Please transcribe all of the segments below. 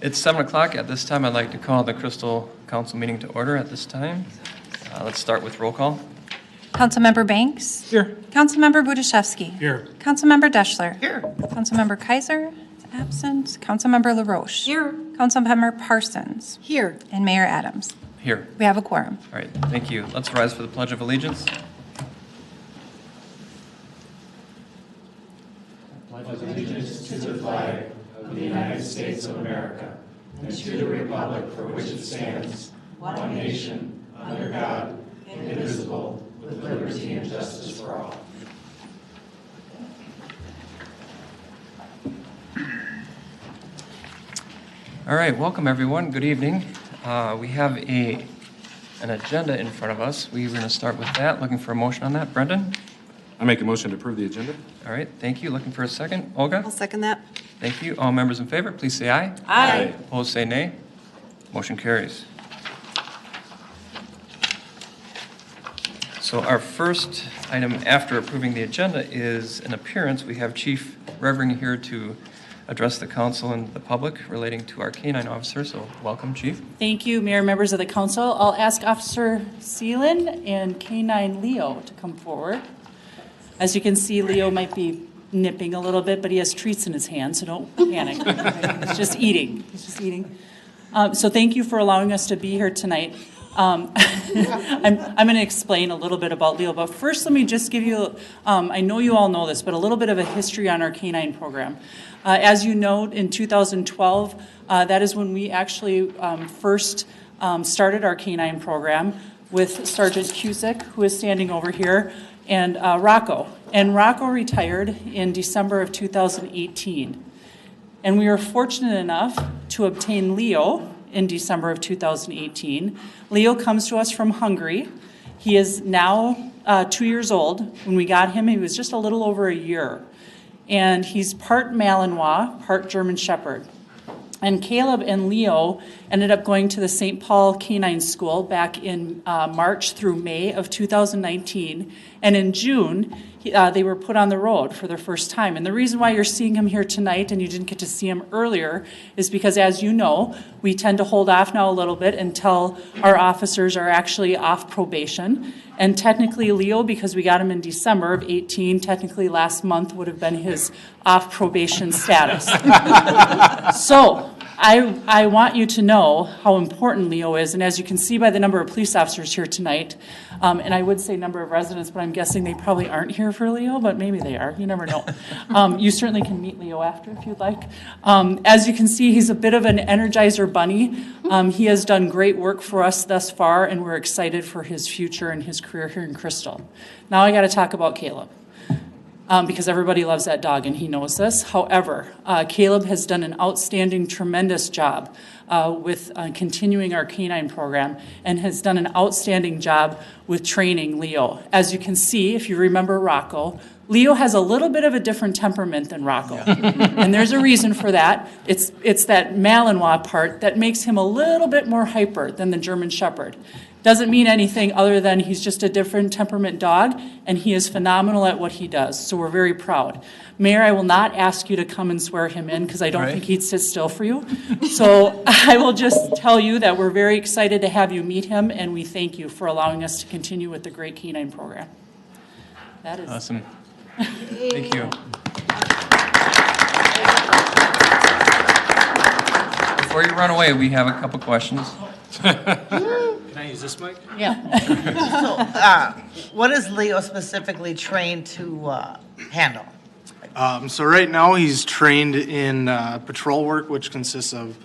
It's 7 o'clock. At this time, I'd like to call the Crystal Council meeting to order at this time. Let's start with roll call. Councilmember Banks? Here. Councilmember Budaszewski? Here. Councilmember Deschler? Here. Councilmember Kaiser is absent. Councilmember LaRoche? Here. Councilmember Parsons? Here. And Mayor Adams. Here. We have a quorum. All right, thank you. Let's rise for the Pledge of Allegiance. All right, welcome everyone. Good evening. We have an agenda in front of us. We're going to start with that. Looking for a motion on that. Brendan? I make a motion to approve the agenda. All right, thank you. Looking for a second. Olga? I'll second that. Thank you. All members in favor, please say aye. Aye. Opposed, say nay. Motion carries. So our first item after approving the agenda is an appearance. We have Chief Revering here to address the council and the public relating to our canine officer. So welcome, Chief. Thank you, Mayor, members of the council. I'll ask Officer Selin and K9 Leo to come forward. As you can see, Leo might be nipping a little bit, but he has treats in his hand, so don't panic. He's just eating. He's just eating. So thank you for allowing us to be here tonight. I'm going to explain a little bit about Leo, but first let me just give you, I know you all know this, but a little bit of a history on our canine program. As you know, in 2012, that is when we actually first started our canine program with Sergeant Cusick, who is standing over here, and Rocco. And Rocco retired in December of 2018. And we were fortunate enough to obtain Leo in December of 2018. Leo comes to us from Hungary. He is now 2 years old. When we got him, he was just a little over a year. And he's part Malinois, part German Shepherd. And Caleb and Leo ended up going to the St. Paul Canine School back in March through May of 2019. And in June, they were put on the road for their first time. And the reason why you're seeing him here tonight and you didn't get to see him earlier is because, as you know, we tend to hold off now a little bit until our officers are actually off probation. And technically, Leo, because we got him in December of 18, technically last month would have been his off probation status. So I want you to know how important Leo is. And as you can see by the number of police officers here tonight, and I would say number of residents, but I'm guessing they probably aren't here for Leo, but maybe they are. You never know. You certainly can meet Leo after if you'd like. As you can see, he's a bit of an Energizer bunny. He has done great work for us thus far, and we're excited for his future and his career here in Crystal. Now I got to talk about Caleb. Because everybody loves that dog, and he knows this. However, Caleb has done an outstanding, tremendous job with continuing our canine program and has done an outstanding job with training Leo. As you can see, if you remember Rocco, Leo has a little bit of a different temperament than Rocco. And there's a reason for that. It's that Malinois part that makes him a little bit more hyper than the German Shepherd. Doesn't mean anything other than he's just a different temperament dog, and he is phenomenal at what he does, so we're very proud. Mayor, I will not ask you to come and swear him in because I don't think he'd sit still for you. So I will just tell you that we're very excited to have you meet him, and we thank you for allowing us to continue with the great canine program. That is Awesome. Thank you. Before you run away, we have a couple questions. Can I use this mic? Yeah. So, what is Leo specifically trained to handle? So right now he's trained in patrol work, which consists of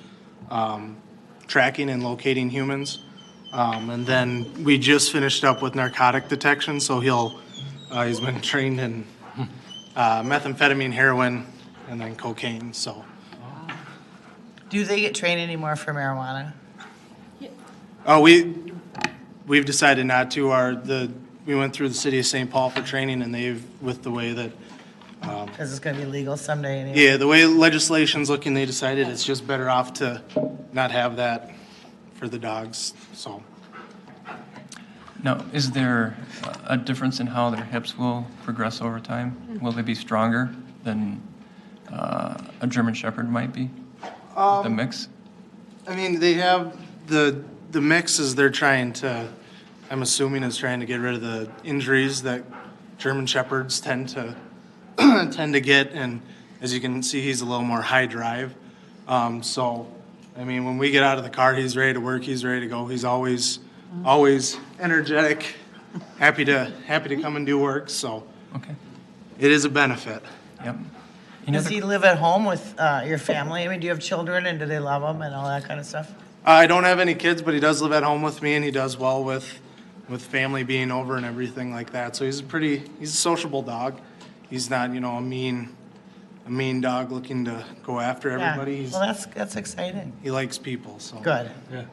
tracking and locating humans. And then we just finished up with narcotic detection, so he's been trained in methamphetamine, heroin, and then cocaine. So. Do they get trained anymore for marijuana? Oh, we've decided not to. We went through the city of St. Paul for training, and with the way that. Because it's going to be legal someday anyway. Yeah, the way legislation's looking, they decided it's just better off to not have that for the dogs. So. Now, is there a difference in how their hips will progress over time? Will they be stronger than a German Shepherd might be? The mix? I mean, they have the mix is they're trying to, I'm assuming is trying to get rid of the injuries that German Shepherds tend to tend to get, and as you can see, he's a little more high drive. So, I mean, when we get out of the car, he's ready to work. He's ready to go. He's always energetic, happy to come and do work. So, Okay. it is a benefit. Yep. Any Does other- he live at home with your family? I mean, do you have children and do they love him and all that kind of stuff? I don't have any kids, but he does live at home with me, and he does well with family being over and everything like that. So he's a sociable dog. He's not, a mean dog looking to go after everybody. Yeah. He's, Well, that's exciting. he likes people. So Good. Yeah.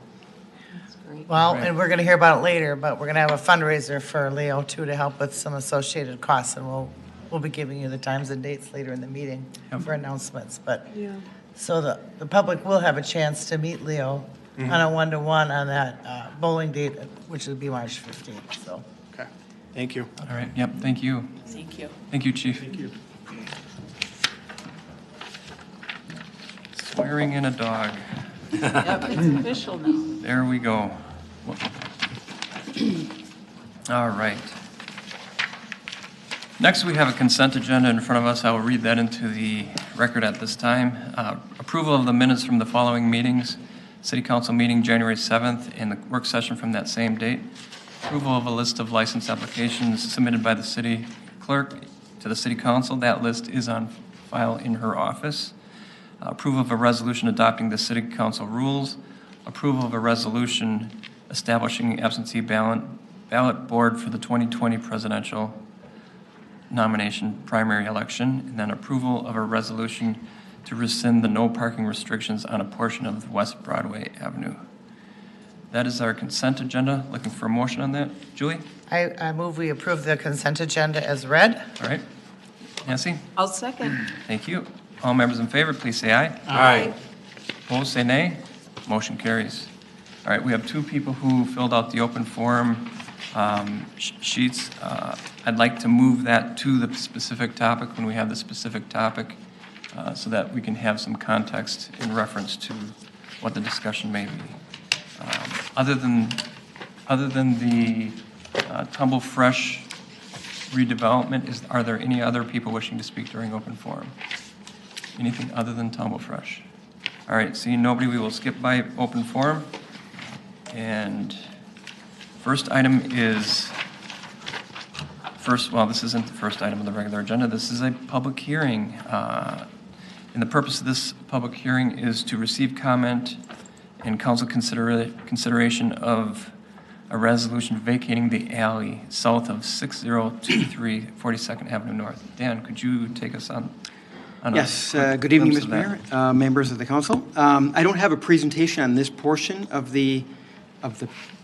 Well, and we're going to hear about it later, but we're going to have a fundraiser for Leo too to help with some associated costs, and we'll be giving you the times and dates later in the meeting for announcements. But so the public will have a chance to meet Leo on a one-to-one on that bowling date, which will be March 15th. So okay, thank you. All right, yep, thank you. Thank you. Thank you, Chief. Thank you. Swearing in a dog. Yep, it's official now. There we go. All right. Next, we have a consent agenda in front of us. I will read that into the record at this time. Approval of the minutes from the following meetings: City Council meeting January 7th and the work session from that same date. Approval of a list of license applications submitted by the city clerk to the City Council. That list is on file in her office. Approval of a resolution adopting the City Council rules. Approval of a resolution establishing absentee ballot board for the 2020 presidential nomination primary election, and then approval of a resolution to rescind the no parking restrictions on a portion of West Broadway Avenue. That is our consent agenda. Looking for a motion on that. Julie? I move we approve the consent agenda as read. All right. Nancy? I'll second. Thank you. All members in favor, please say aye. Aye. Opposed, say nay. Motion carries. All right, we have two people who filled out the open forum sheets. I'd like to move that to the specific topic when we have the specific topic so that we can have some context in reference to what the discussion may be. Other than the Tumble Fresh redevelopment, are there any other people wishing to speak during open forum? Anything other than Tumble Fresh? All right, seeing nobody, we will skip by open forum. And first item is, this isn't the first item of the regular agenda. This is a public hearing. And the purpose of this public hearing is to receive comment and council consideration of a resolution vacating the alley south of 6023 42nd Avenue North. Dan, could you take us on a Yes, quick good evening, glimpse Mr. of that? Mayor, members of the council. I don't have a presentation on this portion of the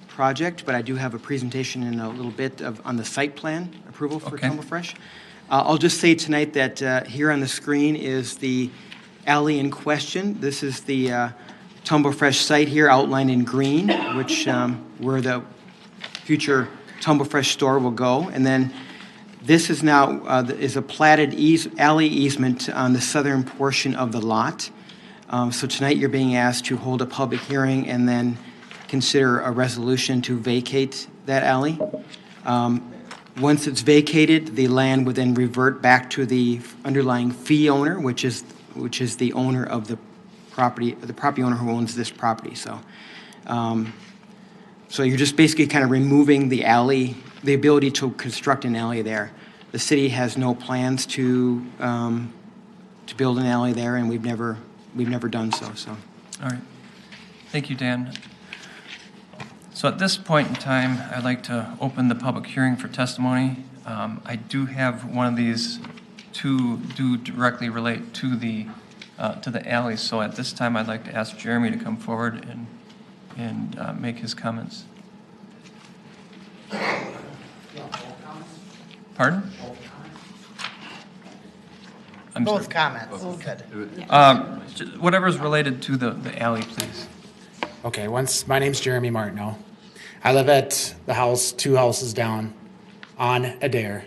project, but I do have a presentation in a little bit on the site plan approval for Okay. Tumble Fresh. I'll just say tonight that here on the screen is the alley in question. This is the Tumble Fresh site here outlined in green, which where the future Tumble Fresh store will go. And then this is now is a platted alley easement on the southern portion of the lot. So tonight you're being asked to hold a public hearing and then consider a resolution to vacate that alley. Once it's vacated, the land would then revert back to the underlying fee owner, which is the owner of the property owner who owns this property. So you're just basically kind of removing the alley, the ability to construct an alley there. The city has no plans to build an alley there, and we've never done so. So. All right. Thank you, Dan. So at this point in time, I'd like to open the public hearing for testimony. I do have one of these two do directly relate to the alley. So at this time, I'd like to ask Jeremy to come forward and make his comments. Pardon? I'm Both sorry. comments. Good. Whatever's related to the alley, please. Okay, my name's Jeremy Martineau. I live at the house 2 houses down on Adair.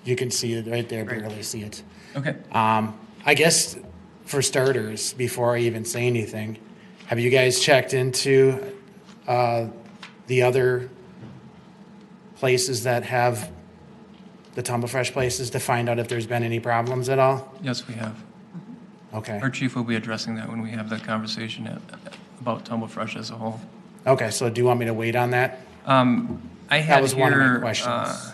You can see it right there, barely see it. Okay. I guess for starters, before I even say anything, have you guys checked into the other places that have the Tumble Fresh places to find out if there's been any problems at all? Yes, we have. Okay. Our chief will be addressing that when we have the conversation about Tumble Fresh as a whole. Okay, so do you want me to wait on that? I had was one of my here questions.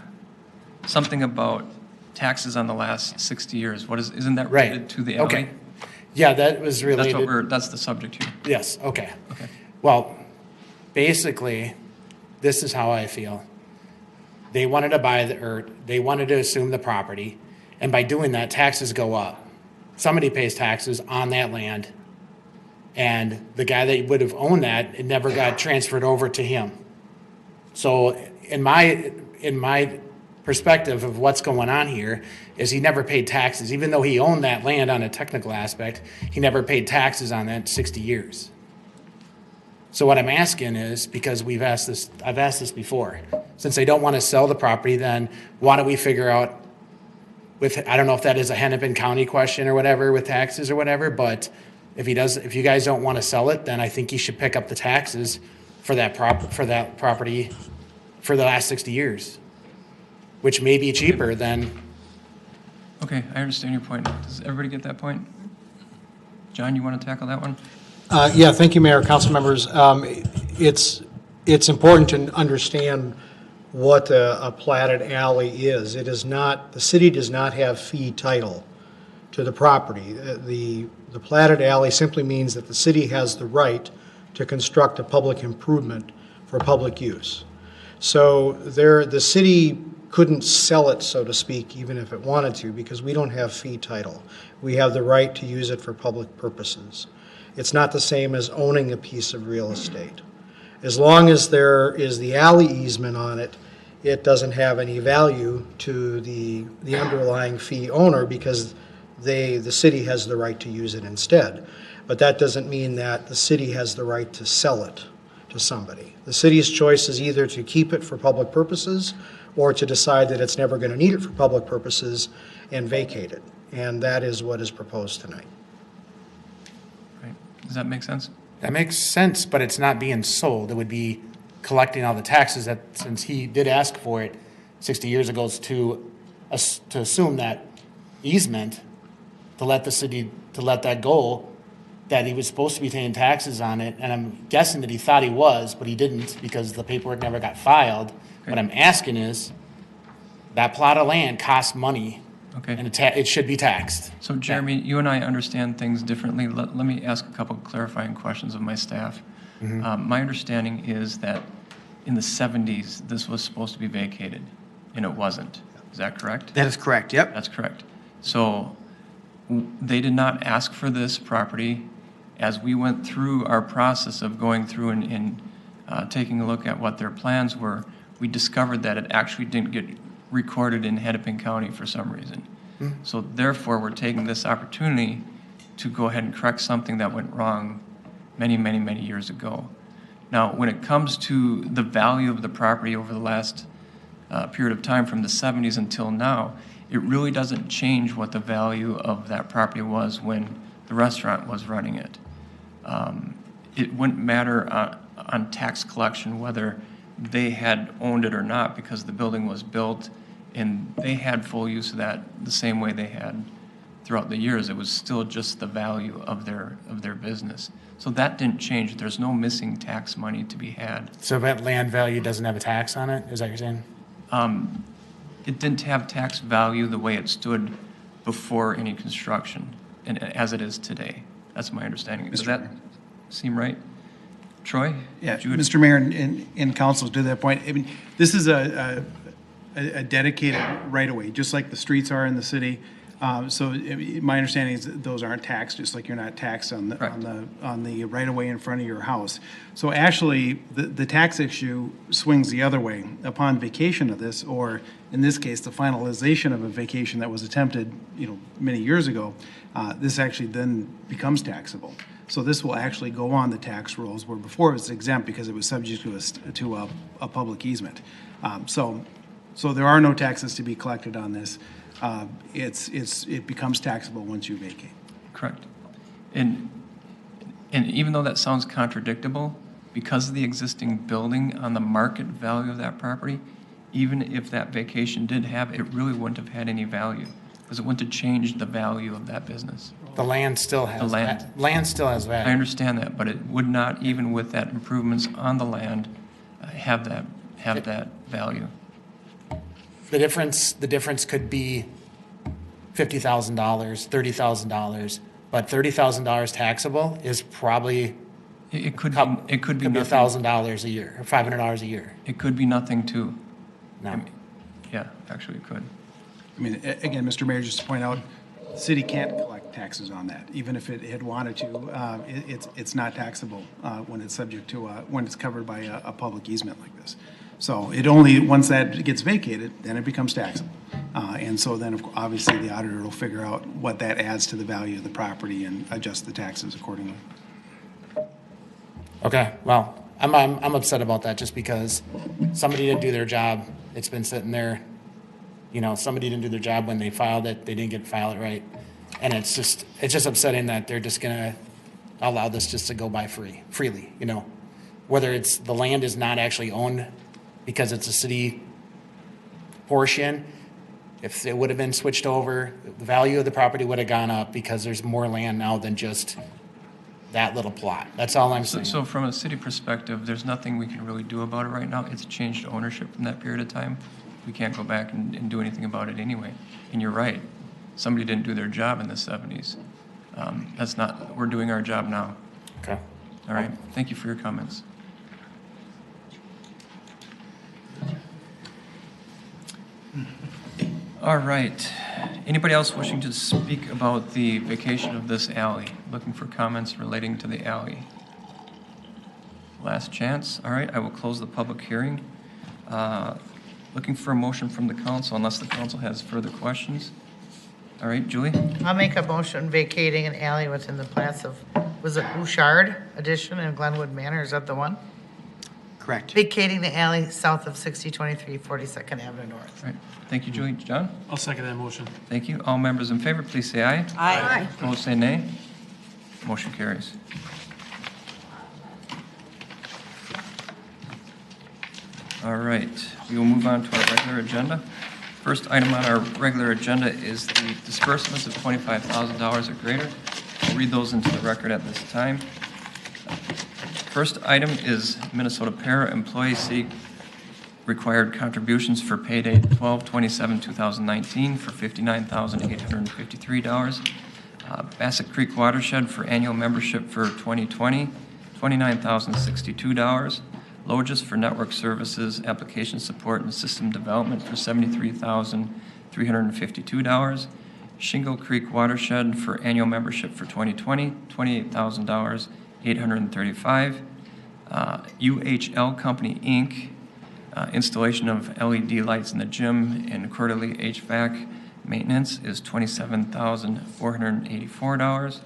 something about taxes on the last 60 years. Isn't that Right. related to the alley? Okay. Yeah, that was related. That's the subject here. Yes, okay. Okay. Well, basically, this is how I feel. They wanted to they wanted to assume the property, and by doing that, taxes go up. Somebody pays taxes on that land, and the guy that would have owned that, it never got transferred over to him. So in my perspective of what's going on here is he never paid taxes. Even though he owned that land on a technical aspect, he never paid taxes on that 60 years. So what I'm asking is, because I've asked this before, since they don't want to sell the property, then why don't we figure out I don't know if that is a Hennepin County question or whatever with taxes or whatever, but if you guys don't want to sell it, then I think you should pick up the taxes for that property for the last 60 years, which may be cheaper than. Okay, I understand your point. Does everybody get that point? John, you want to tackle that one? Yeah, thank you, Mayor, council members. It's important to understand what a platted alley is. It is not, the city does not have fee title to the property. The platted alley simply means that the city has the right to construct a public improvement for public use. So the city couldn't sell it, so to speak, even if it wanted to, because we don't have fee title. We have the right to use it for public purposes. It's not the same as owning a piece of real estate. As long as there is the alley easement on it, it doesn't have any value to the underlying fee owner because the city has the right to use it instead. But that doesn't mean that the city has the right to sell it to somebody. The city's choice is either to keep it for public purposes or to decide that it's never going to need it for public purposes and vacate it. And that is what is proposed tonight. Right. Does that make sense? That makes sense, but it's not being sold. It would be collecting all the taxes that, since he did ask for it 60 years ago, to assume that easement, to let the city, to let that go, that he was supposed to be paying taxes on it. And I'm guessing that he thought he was, but he didn't because the paperwork never got filed. Okay. What I'm asking is, that plot of land costs money. Okay. And it should be taxed. So Jeremy, you and I understand things differently. Let me ask a couple clarifying questions of my staff. My understanding is that in the 70s, this was supposed to be vacated, and it wasn't. Is that correct? That is correct, yep. That's correct. So they did not ask for this property. As we went through our process of going through and taking a look at what their plans were, we discovered that it actually didn't get recorded in Hennepin County for some reason. So therefore, we're taking this opportunity to go ahead and correct something that went wrong many, many, many years ago. Now, when it comes to the value of the property over the last period of time from the 70s until now, it really doesn't change what the value of that property was when the restaurant was running it. It wouldn't matter on tax collection whether they had owned it or not, because the building was built and they had full use of that the same way they had throughout the years. It was still just the value of their business. So that didn't change. There's no missing tax money to be had. So that land value doesn't have a tax on it? Is that what you're saying? It didn't have tax value the way it stood before any construction, and as it is today. That's my understanding. Does that seem right? Troy? Yeah, Jude? Mr. Mayor and council, to that point, I mean, this is a dedicated right-of-way, just like the streets are in the city. So my understanding is that those aren't taxed, just like you're not taxed on the right-of-way in front of your house. So actually, the tax issue swings the other way. Upon vacation of this, or in this case, the finalization of a vacation that was attempted, many years ago, this actually then becomes taxable. So this will actually go on the tax rolls, where before it was exempt because it was subject to a public easement. So there are no taxes to be collected on this. It becomes taxable once you vacate. Correct. And even though that sounds contradictable, because of the existing building on the market value of that property, even if that vacation did have, it really wouldn't have had any value, because it wouldn't have changed the value of that business. The land still has. The land. Land still has I value. understand that, but it would not, even with that improvements on the land, have that value. The difference could be $50,000, $30,000, but $30,000 taxable is probably It could be nothing. $1,000 a year, or $500 a year. It could be nothing too. No. Yeah, actually it could. I mean, again, Mr. Mayor, just to point out, the city can't collect taxes on that. Even if it had wanted to, it's not taxable when it's subject to, when it's covered by a public easement like this. So it only, once that gets vacated, then it becomes taxable. And so then, obviously, the auditor will figure out what that adds to the value of the property and adjust the taxes accordingly. Okay, well, I'm upset about that just because somebody didn't do their job. It's been sitting there. You know, somebody didn't do their job when they filed it. They didn't file it right. And it's just upsetting that they're just gonna allow this just to go by freely, you know. Whether it's the land is not actually owned because it's a city portion, if it would have been switched over, the value of the property would have gone up because there's more land now than just that little plot. That's all I'm saying. So from a city perspective, there's nothing we can really do about it right now. It's changed ownership from that period of time. We can't go back and do anything about it anyway. And you're right, somebody didn't do their job in the 70s. That's not, we're doing our job now. Okay. All right, thank you for your comments. All right, anybody else wishing to speak about the vacation of this alley? Looking for comments relating to the alley? Last chance. All right, I will close the public hearing. Looking for a motion from the council, unless the council has further questions. All right, Julie? I'll make a motion vacating an alley within the plats of, was it Bouchard Addition in Glenwood Manor? Is that the one? Correct. Vacating the alley south of 6023 42nd Avenue North. All right, thank you, Julie. John? I'll second that motion. Thank you. All members in favor, please say aye. Aye. Opposed, say nay. Motion carries. All right, we will move on to our regular agenda. First item on our regular agenda is the disbursements of $25,000 or greater. I'll read those into the record at this time. First item is Minnesota Para Employee City required contributions for payday 12/27/2019 for $59,853. Bassett Creek Watershed for annual membership for 2020, $29,062. Logis for network services, application support, and system development for $73,352. Shingle Creek Watershed for annual membership for 2020, $28,000, $835. UHL Company, Inc., installation of LED lights in the gym and quarterly HVAC maintenance is $27,484.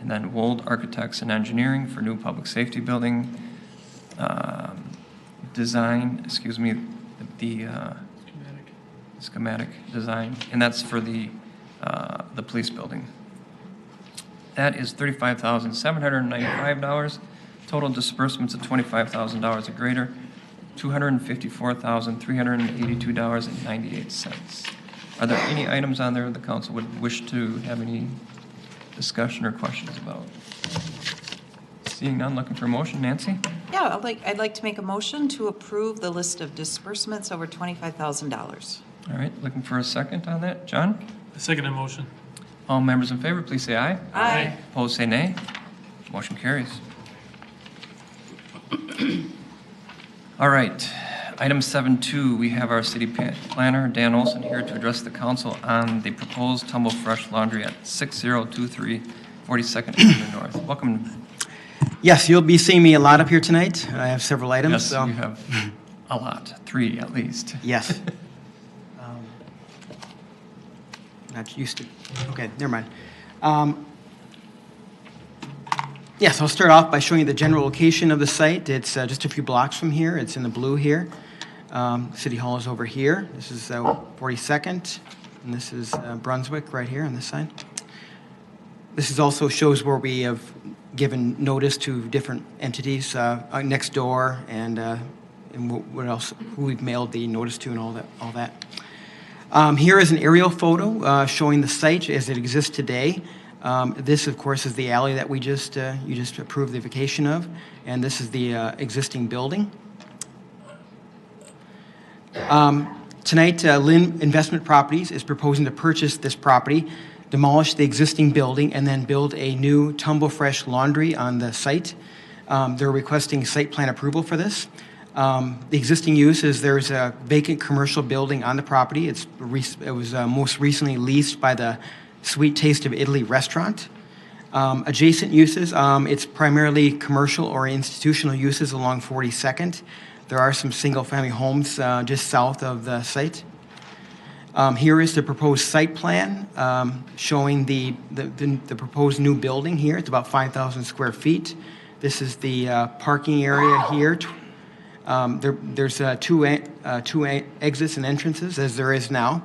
And then Wold Architects and Engineering for new public safety building design, the schematic design, and that's for the police building. That is $35,795. Total disbursements of $25,000 or greater, $254,382.98. Are there any items on there the council would wish to have any discussion or questions about? Seeing none, looking for a motion. Nancy? Yeah, I'd like to make a motion to approve the list of disbursements over $25,000. All right, looking for a second on that. John? Second motion. All members in favor, please say aye. Aye. Opposed, say nay. Motion carries. All right, item 7.2, we have our city planner, Dan Olson, here to address the council on the proposed Tumble Fresh Laundry at 6023 42nd Avenue North. Welcome. Yes, you'll be seeing me a lot up here tonight. I have several items. Yes, so. you have a lot, 3 at least. Yes. Not used to. Okay, never mind. Yes, I'll start off by showing you the general location of the site. It's just a few blocks from here. It's in the blue here. City Hall is over here. This is 42nd, and this is Brunswick right here on this side. This is also shows where we have given notice to different entities next door and what else, who we've mailed the notice to and all that. Here is an aerial photo showing the site as it exists today. This, of course, is the alley that you just approved the vacation of, and this is the existing building. Tonight, Lynn Investment Properties is proposing to purchase this property, demolish the existing building, and then build a new Tumble Fresh laundry on the site. They're requesting site plan approval for this. The existing use is there's a vacant commercial building on the property. It was most recently leased by the Sweet Taste of Italy restaurant. Adjacent uses, it's primarily commercial or institutional uses along 42nd. There are some single-family homes just south of the site. Here is the proposed site plan showing the proposed new building here. It's about 5,000 square feet. This is the parking area here. There's two exits and entrances, as there is now.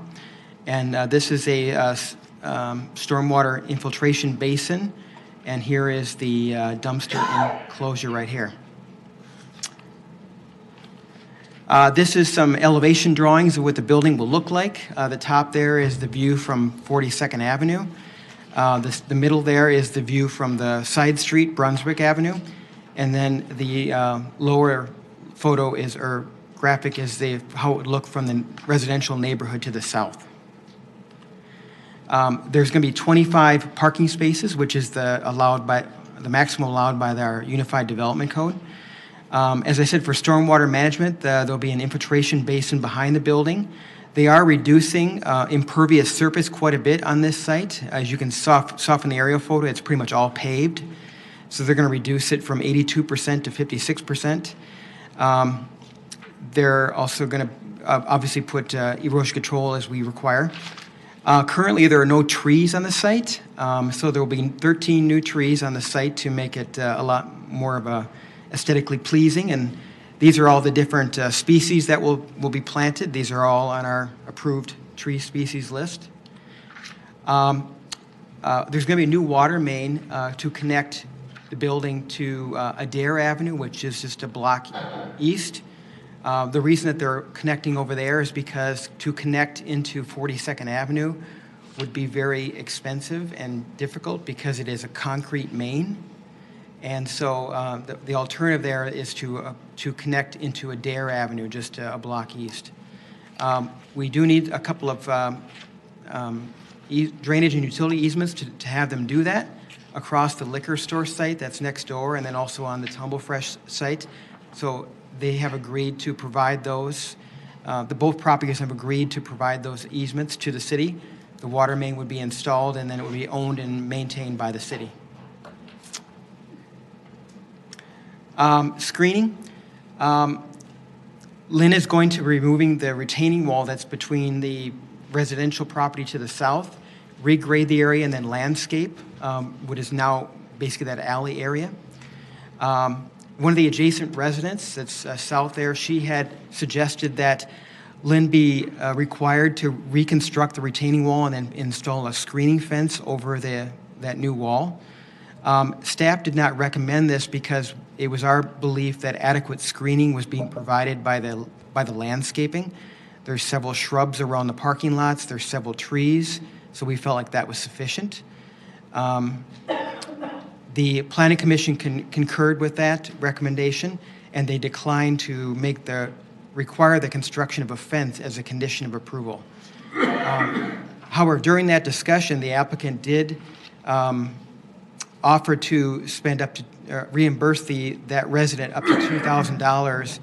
And this is a stormwater infiltration basin. And here is the dumpster enclosure right here. This is some elevation drawings of what the building will look like. The top there is the view from 42nd Avenue. The middle there is the view from the side street, Brunswick Avenue. And then the lower photo or graphic is how it would look from the residential neighborhood to the south. There's going to be 25 parking spaces, which is the maximum allowed by our Unified Development Code. As I said, for stormwater management, there'll be an infiltration basin behind the building. They are reducing impervious surface quite a bit on this site. As you can soften the aerial photo, it's pretty much all paved. So they're going to reduce it from 82% to 56%. They're also going to obviously put erosion control as we require. Currently, there are no trees on the site, so there will be 13 new trees on the site to make it a lot more of a aesthetically pleasing, and these are all the different species that will be planted. These are all on our approved tree species list. There's going to be a new water main to connect the building to Adair Avenue, which is just a block east. The reason that they're connecting over there is because to connect into 42nd Avenue would be very expensive and difficult because it is a concrete main. And so the alternative there is to connect into Adair Avenue, just a block east. We do need a couple of drainage and utility easements to have them do that across the liquor store site that's next door, and then also on the Tumble Fresh site. So they have agreed to provide those. Both properties have agreed to provide those easements to the city. The water main would be installed, and then it would be owned and maintained by the city. Screening. Lynn is going to be removing the retaining wall that's between the residential property to the south, regrade the area, and then landscape what is now basically that alley area. One of the adjacent residents that's south there, she had suggested that Lynn be required to reconstruct the retaining wall and then install a screening fence over that new wall. Staff did not recommend this because it was our belief that adequate screening was being provided by the landscaping. There's several shrubs around the parking lots. There's several trees, so we felt like that was sufficient. The Planning Commission concurred with that recommendation, and they declined to require the construction of a fence as a condition of approval. However, during that discussion, the applicant did offer to spend up to reimburse that resident up to $2,000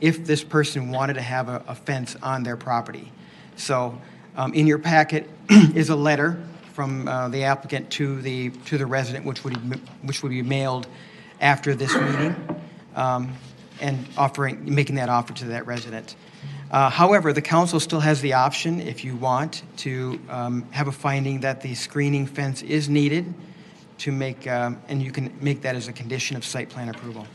if this person wanted to have a fence on their property. So in your packet is a letter from the applicant to the resident, which would be mailed after this meeting, and making that offer to that resident. However, the council still has the option, if you want, to have a finding that the screening fence is needed to make, and you can make that as a condition of site plan approval.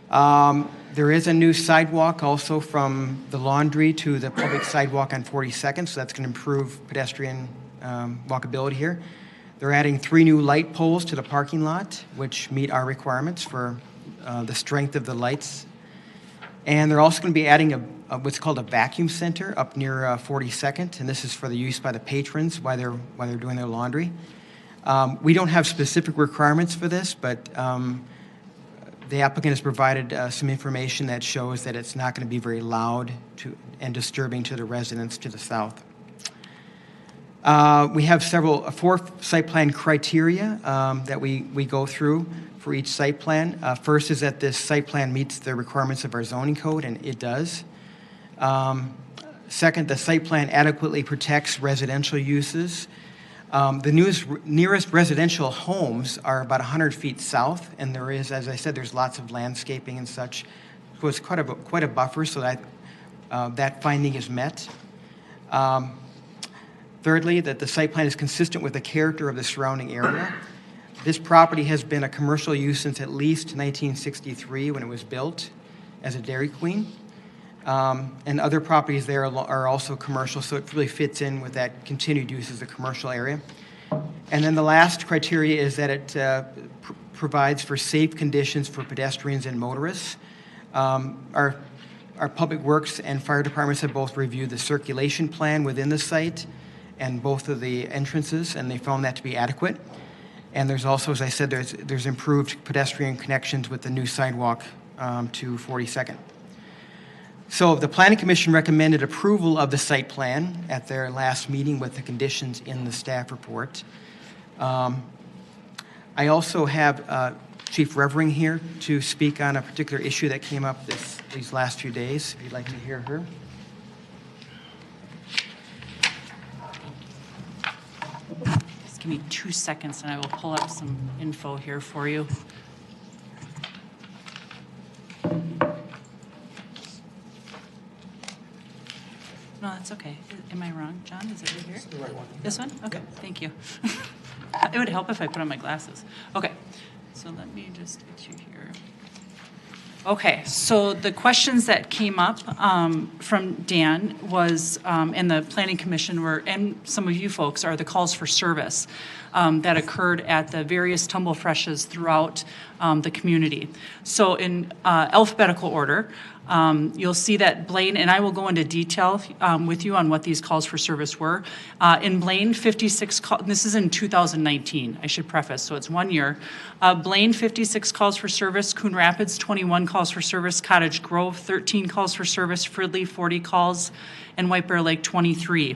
There is a new sidewalk also from the laundry to the public sidewalk on 42nd, so that's going to improve pedestrian walkability here. They're adding 3 new light poles to the parking lot, which meet our requirements for the strength of the lights. And they're also going to be adding what's called a vacuum center up near 42nd, and this is for the use by the patrons while they're doing their laundry. We don't have specific requirements for this, but the applicant has provided some information that shows that it's not going to be very loud and disturbing to the residents to the south. We have 4 site plan criteria that we go through for each site plan. First is that this site plan meets the requirements of our zoning code, and it does. Second, the site plan adequately protects residential uses. The nearest residential homes are about 100 feet south, and there is, as I said, there's lots of landscaping and such. So it's quite a buffer, so that that finding is met. Thirdly, that the site plan is consistent with the character of the surrounding area. This property has been a commercial use since at least 1963 when it was built as a Dairy Queen. And other properties there are also commercial, so it really fits in with that continued use as a commercial area. And then the last criteria is that it provides for safe conditions for pedestrians and motorists. Our public works and fire departments have both reviewed the circulation plan within the site and both of the entrances, and they found that to be adequate. And there's also, as I said, there's improved pedestrian connections with the new sidewalk to 42nd. So the Planning Commission recommended approval of the site plan at their last meeting with the conditions in the staff report. I also have Chief Revering here to speak on a particular issue that came up these last few days, if you'd like to hear her. Just give me 2 seconds and I will pull up some info here for you. No, that's okay. Am I wrong, John? Is it right here? It's the right one. This one? Okay, thank you. It would help if I put on my glasses. Okay, so let me just get you here. Okay, so the questions that came up from Dan was, and the Planning Commission were, and some of you folks, are the calls for service that occurred at the various Tumble Freshes throughout the community. So in alphabetical order, you'll see that Blaine, and I will go into detail with you on what these calls for service were. In Blaine, 56 calls, this is in 2019, I should preface, so it's 1 year. Blaine, 56 calls for service. Coon Rapids, 21 calls for service. Cottage Grove, 13 calls for service. Fridley, 40 calls. And White Bear Lake, 23.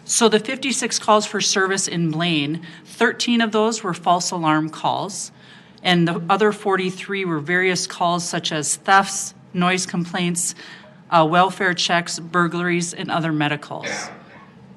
So the 56 calls for service in Blaine, 13 of those were false alarm calls. And the other 43 were various calls such as thefts, noise complaints, welfare checks, burglaries, and other medicals.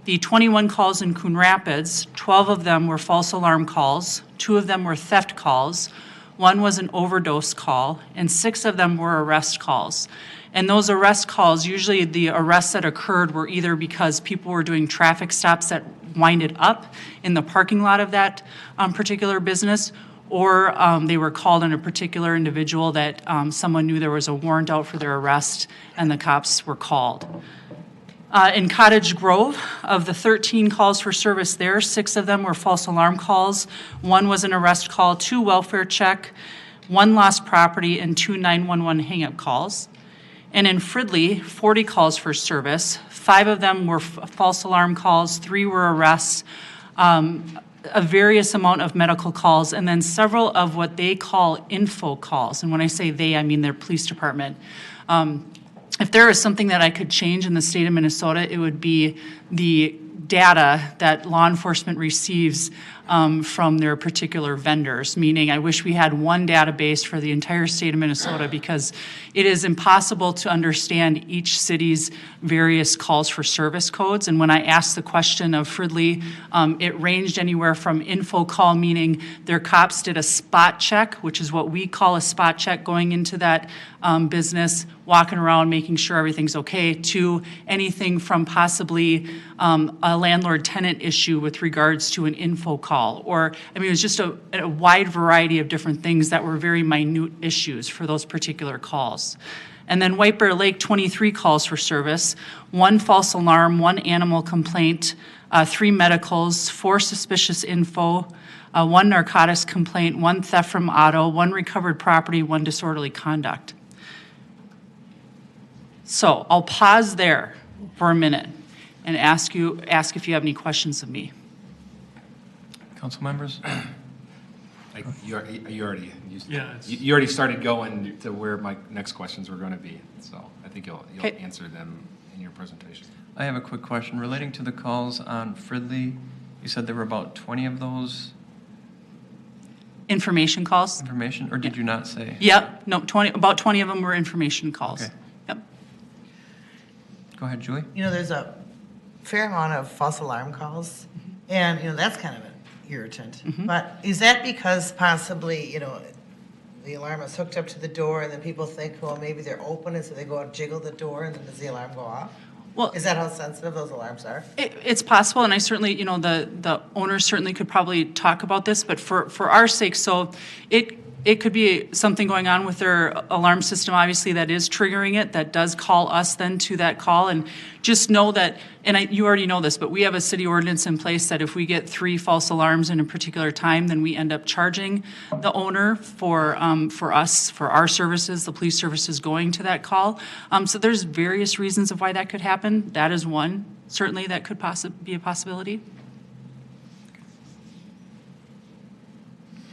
The 21 calls in Coon Rapids, 12 of them were false alarm calls, 2 of them were theft calls, 1 was an overdose call, and 6 of them were arrest calls. And those arrest calls, usually the arrests that occurred were either because people were doing traffic stops that winded up in the parking lot of that particular business, or they were called on a particular individual that someone knew there was a warrant out for their arrest and the cops were called. In Cottage Grove, of the 13 calls for service there, 6 of them were false alarm calls. 1 was an arrest call, 2 welfare check, 1 lost property, and 2 911 hang-up calls. And in Fridley, 40 calls for service. 5 of them were false alarm calls, 3 were arrests, a various amount of medical calls, and then several of what they call info calls. And when I say they, I mean their police department. If there is something that I could change in the state of Minnesota, it would be the data that law enforcement receives from their particular vendors, meaning I wish we had one database for the entire state of Minnesota, because it is impossible to understand each city's various calls for service codes. And when I asked the question of Fridley, it ranged anywhere from info call, meaning their cops did a spot check, which is what we call a spot check, going into that business, walking around, making sure everything's okay, to anything from possibly a landlord-tenant issue with regards to an info call. Or, I mean, it was just a wide variety of different things that were very minute issues for those particular calls. And then White Bear Lake, 23 calls for service, 1 false alarm, 1 animal complaint, 3 medicals, 4 suspicious info, 1 narcotics complaint, 1 theft from auto, 1 recovered property, 1 disorderly conduct. So I'll pause there for a minute and ask if you have any questions of me. Council members? You already Yeah, it's- you already started going to where my next questions were going to be, so I think you'll Okay. answer them in your presentation. I have a quick question relating to the calls on Fridley. You said there were about 20 of those Information calls? information, or did you not say? Yep, no, about 20 of them were information calls. Okay. Yep. Go ahead, Julie. You know, there's a fair amount of false alarm calls, and, you know, that's kind of an irritant. But is that because possibly, you know, the alarm is hooked up to the door, and then people think, well, maybe they're open, and so they go out and jiggle the door, and then does the alarm go off? Well, Is that how sensitive those alarms are? it's possible, and I certainly, you know, the owners certainly could probably talk about this, but for our sake, so it could be something going on with their alarm system, obviously, that is triggering it, that does call us then to that call, and just know that, and you already know this, but we have a city ordinance in place that if we get 3 false alarms in a particular time, then we end up charging the owner for our services, the police services going to that call. So there's various reasons of why that could happen. That is one, certainly, that could be a possibility.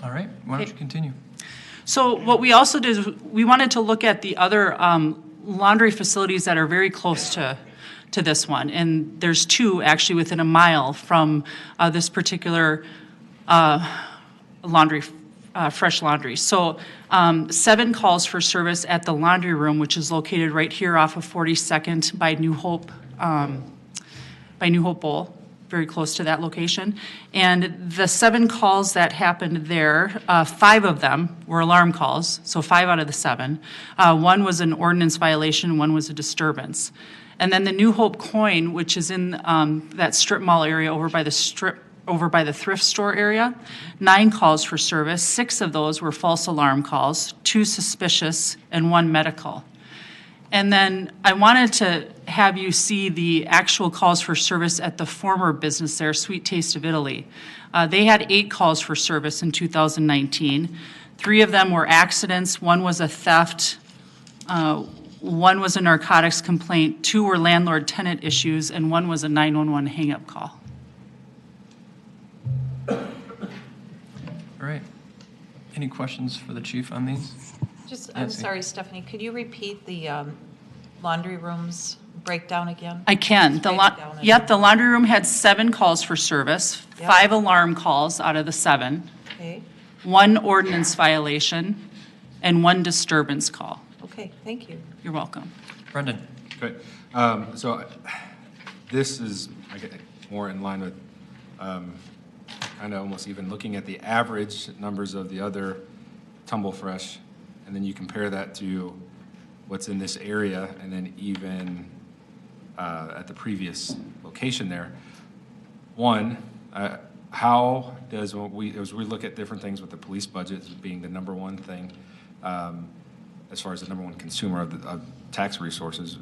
All right, why don't you continue? So what we also did is we wanted to look at the other laundry facilities that are very close to this one. And there's 2 actually within a mile from this particular laundry, fresh laundry. So 7 calls for service at the laundry room, which is located right here off of 42nd by New Hope Bowl, very close to that location. And the 7 calls that happened there, 5 of them were alarm calls, so 5 out of the 7. 1 was an ordinance violation, 1 was a disturbance. And then the New Hope Coin, which is in that strip mall area over by the thrift store area, 9 calls for service. 6 of those were false alarm calls, 2 suspicious, and 1 medical. And then I wanted to have you see the actual calls for service at the former business there, Sweet Taste of Italy. They had 8 calls for service in 2019. 3 of them were accidents, 1 was a theft, 1 was a narcotics complaint, 2 were landlord-tenant issues, and 1 was a 911 hang-up call. All right. Any questions for the chief on these? I'm Nancy. sorry, Stephanie, could you repeat the laundry rooms breakdown again? I can. Just break it down again. The laundry room had 7 calls for service, Yep. 5 alarm calls out of the 7, Okay, 1 ordinance violation, and 1 disturbance call. okay, thank you. You're welcome. Brendan? Good. So this is more in line with kind of almost even looking at the average numbers of the other Tumble Fresh, and then you compare that to what's in this area, and then even at the previous location there. One, how does, as we look at different things with the police budget as being the number one thing, as far as the number one consumer of tax resources,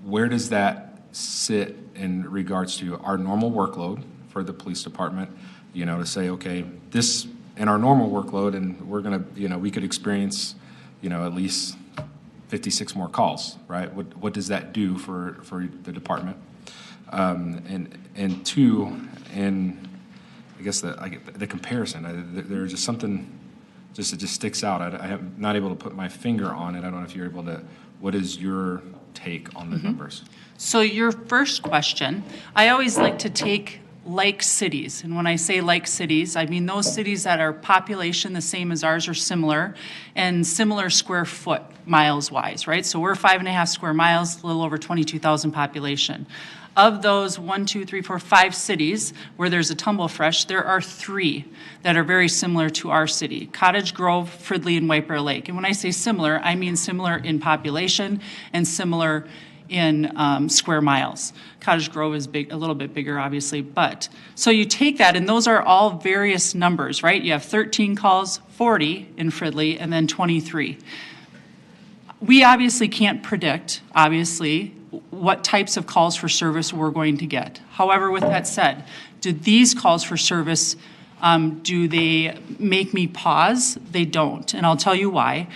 where does that sit in regards to our normal workload for the police department? You know, to say, okay, this in our normal workload, and we're gonna, we could experience, at least 56 more calls, right? What does that do for the department? And 2, and I guess the comparison, there's just something that just sticks out. I am not able to put my finger on it. I don't know if you're able to. What is your take on the numbers? So your first question, I always like to take like cities. And when I say like cities, I mean those cities that are population the same as ours or similar, and similar square foot miles wise, right? So we're 5.5 square miles, a little over 22,000 population. Of those 5 cities where there's a Tumble Fresh, there are 3 that are very similar to our city: Cottage Grove, Fridley, and White Bear Lake. And when I say similar, I mean similar in population and similar in square miles. Cottage Grove is a little bit bigger, obviously, but so you take that, and those are all various numbers, right? You have 13 calls, 40 in Fridley, and then 23. We obviously can't predict, obviously, what types of calls for service we're going to get. However, with that said, do these calls for service, do they make me pause? They don't, and I'll tell you why.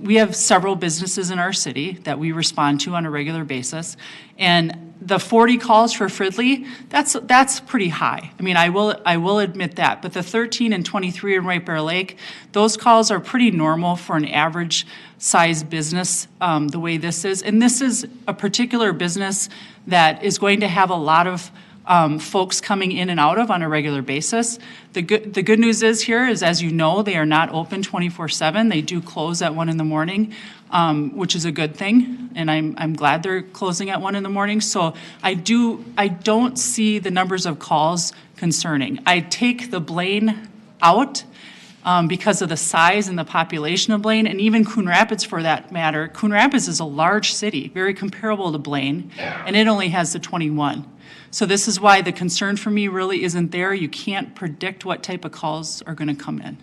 We have several businesses in our city that we respond to on a regular basis, and the 40 calls for Fridley, that's pretty high. I mean, I will admit that. But the 13 and 23 in White Bear Lake, those calls are pretty normal for an average size business, the way this is. And this is a particular business that is going to have a lot of folks coming in and out of on a regular basis. The good news is here is, as you know, they are not open 24/7. They do close at 1 in the morning, which is a good thing, and I'm glad they're closing at 1 in the morning. So I don't see the numbers of calls concerning. I take the Blaine out because of the size and the population of Blaine, and even Coon Rapids for that matter. Coon Rapids is a large city, very comparable to Blaine, and it only has the 21. So this is why the concern for me really isn't there. You can't predict what type of calls are going to come in.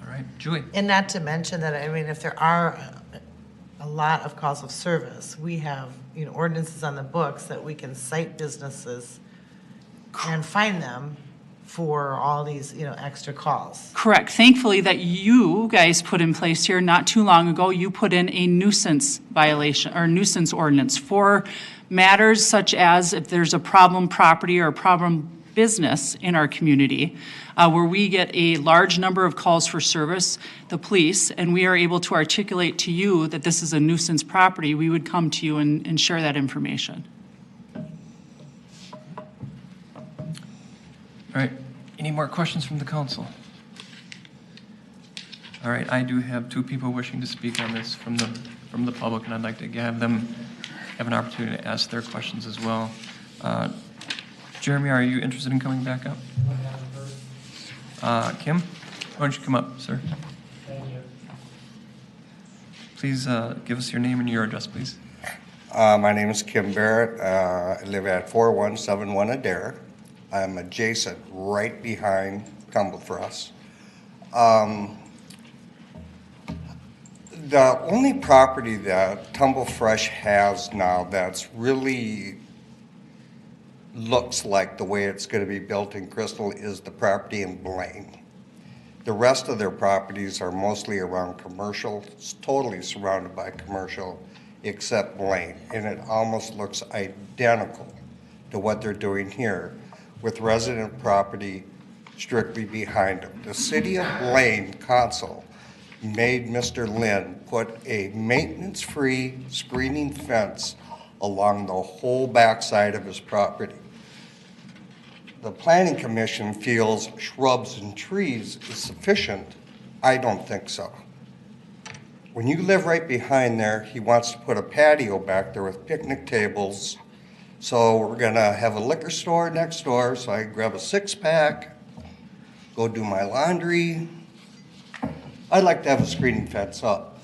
All right, Julie? And not to mention that, I mean, if there are a lot of calls of service, we have, ordinances on the books that we can cite businesses and fine them for all these, extra calls. Correct. Thankfully that you guys put in place here not too long ago, you put in a nuisance violation or nuisance ordinance for matters such as if there's a problem property or a problem business in our community where we get a large number of calls for service, the police, and we are able to articulate to you that this is a nuisance property, we would come to you and share that information. All right, any more questions from the council? All right, I do have two people wishing to speak on this from the public, and I'd like to have them have an opportunity to ask their questions as well. Jeremy, are you interested in coming back up? Kim, why don't you come up, sir? Thank you. Please give us your name and your address, please. My name is Kim Barrett. I live at 4171 Adair. I'm adjacent, right behind Tumblefrost. The only property that Tumblefresh has now that's really looks like the way it's going to be built in Crystal is the property in Blaine. The rest of their properties are mostly around commercial, it's totally surrounded by commercial, except Blaine. And it almost looks identical to what they're doing here, with resident property strictly behind them. The City of Blaine Council made Mr. Lynn put a maintenance-free screening fence along the whole backside of his property. The Planning Commission feels shrubs and trees is sufficient. I don't think so. When you live right behind there, he wants to put a patio back there with picnic tables. So we're gonna have a liquor store next door, so I can grab a six-pack, go do my laundry. I'd like to have a screening fence up.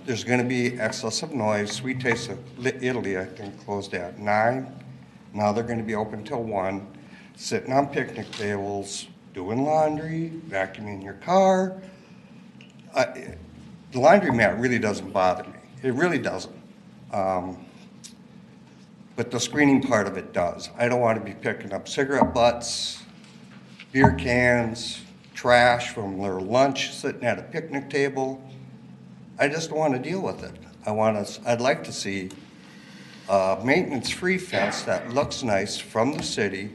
There's gonna be excessive noise. Sweet Taste of Italy, I think, closed at 9. Now they're gonna be open till 1, sitting on picnic tables, doing laundry, vacuuming your car. The laundromat really doesn't bother me. It really doesn't. But the screening part of it does. I don't want to be picking up cigarette butts, beer cans, trash from their lunch sitting at a picnic table. I just don't want to deal with it. I'd like to see a maintenance-free fence that looks nice from the city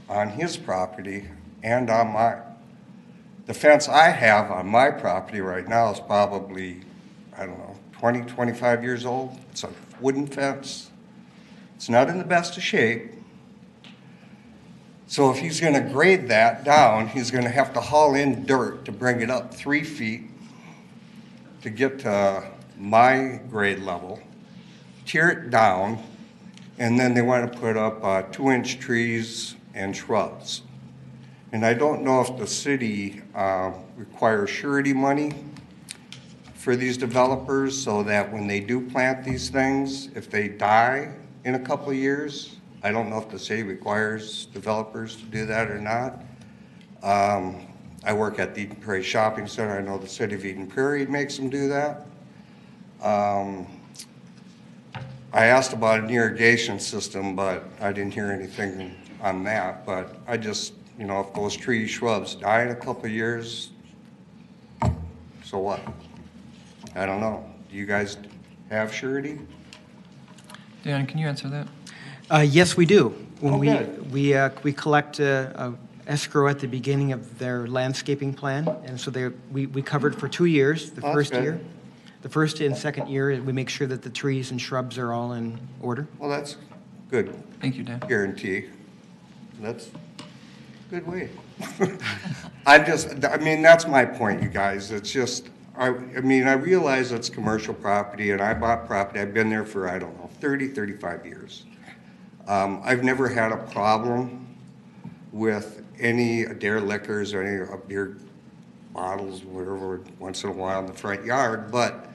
on his property and on mine. The fence I have on my property right now is probably, 20, 25 years old. It's a wooden fence. It's not in the best of shape. So if he's gonna grade that down, he's gonna have to haul in dirt to bring it up 3 feet to get to my grade level, tear it down, and then they want to put up 2-inch trees and shrubs. And I don't know if the city requires surety money for these developers so that when they do plant these things, if they die in a couple of years, I don't know if the city requires developers to do that or not. I work at the Eden Prairie Shopping Center. I know the city of Eden Prairie makes them do that. I asked about an irrigation system, but I didn't hear anything on that. But I just, if those trees, shrubs die in a couple of years, so what? I don't know. Do you guys have surety? Dan, can you answer that? Yes, we do. When good. we collect a escrow at the beginning of their landscaping plan, and so we covered for 2 years. The Oh, that's first good. year, the first and second year, we make sure that the trees and shrubs are all in order. Well, that's good Thank you, Dan. guarantee. That's a good way. That's my point, you guys. It's just, I realize it's commercial property, and I bought property. I've been there for, 30, 35 years. I've never had a problem with any Adair liquors or any beer bottles, whatever, once in a while in the front yard, but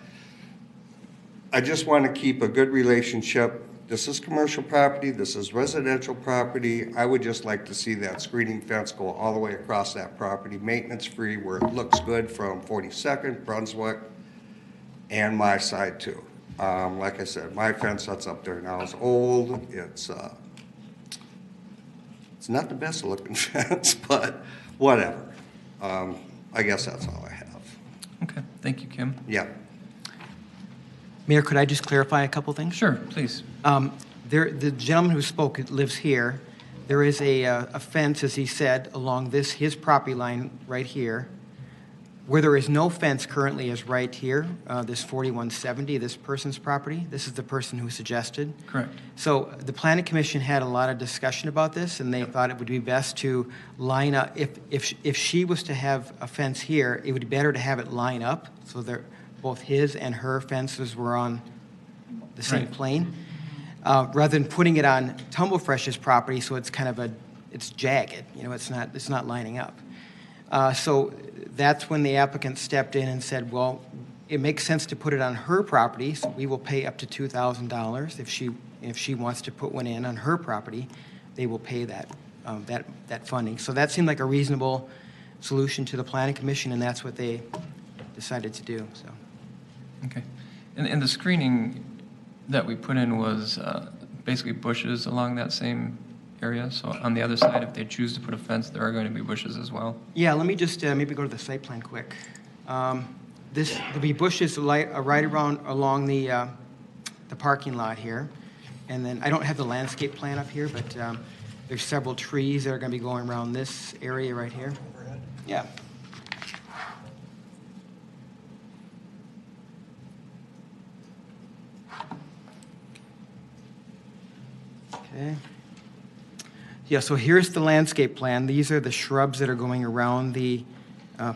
I just want to keep a good relationship. This is commercial property, this is residential property. I would just like to see that screening fence go all the way across that property, maintenance-free, where it looks good from 42nd, Brunswick, and my side too. Like I said, my fence that's up there now is old. It's not the best looking fence, but whatever. I guess that's all I have. Okay, thank you, Kim. Yeah. Mayor, could I just clarify a couple things? Sure, please. The gentleman who spoke lives here. There is a fence, as he said, along his property line right here. Where there is no fence currently is right here, this 4170, this person's property. This is the person who suggested. Correct. So the Planning Commission had a lot of discussion about this, and they thought it would be best to line up, if she was to have a fence here, it would be better to have it line up, so both his and her fences were on the same Right. plane, rather than putting it on Tumblefresh's property, so it's kind of it's jagged, it's not lining up. So that's when the applicant stepped in and said, well, it makes sense to put it on her property, so we will pay up to $2,000. If she wants to put one in on her property, they will pay that funding. So that seemed like a reasonable solution to the Planning Commission, and that's what they decided to do, so. Okay. And the screening that we put in was basically bushes along that same area. So on the other side, if they choose to put a fence, there are going to be bushes as well. Yeah, let me just maybe go to the site plan quick. There'll be bushes right around along the parking lot here. And then I don't have the landscape plan up here, but there's several trees that are going to be going around this area right here. Yeah. Okay. Yeah, so here's the landscape plan. These are the shrubs that are going around the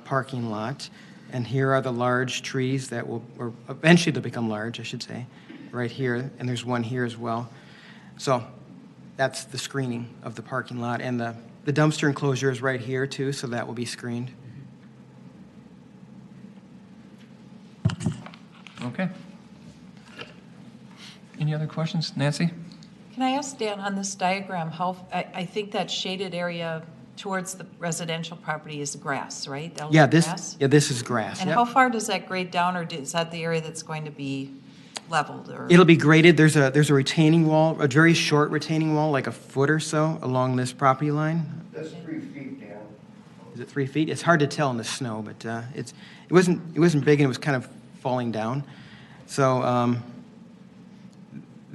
parking lot. And here are the large trees that will, or eventually they'll become large, I should say, right here. And there's one here as well. So that's the screening of the parking lot. And the dumpster enclosure is right here too, so that will be screened. Okay. Any other questions? Nancy? Can I ask Dan, on this diagram, I think that shaded area towards the residential property is grass, right? That was Yeah, grass? this is grass. And Yep. how far does that grade down, or is that the area that's going to be leveled? Or It'll be graded. There's a retaining wall, a very short retaining wall, like a foot or so along this property line. That's 3 feet down. Is it 3 feet? It's hard to tell in the snow, but it wasn't big and it was kind of falling down. So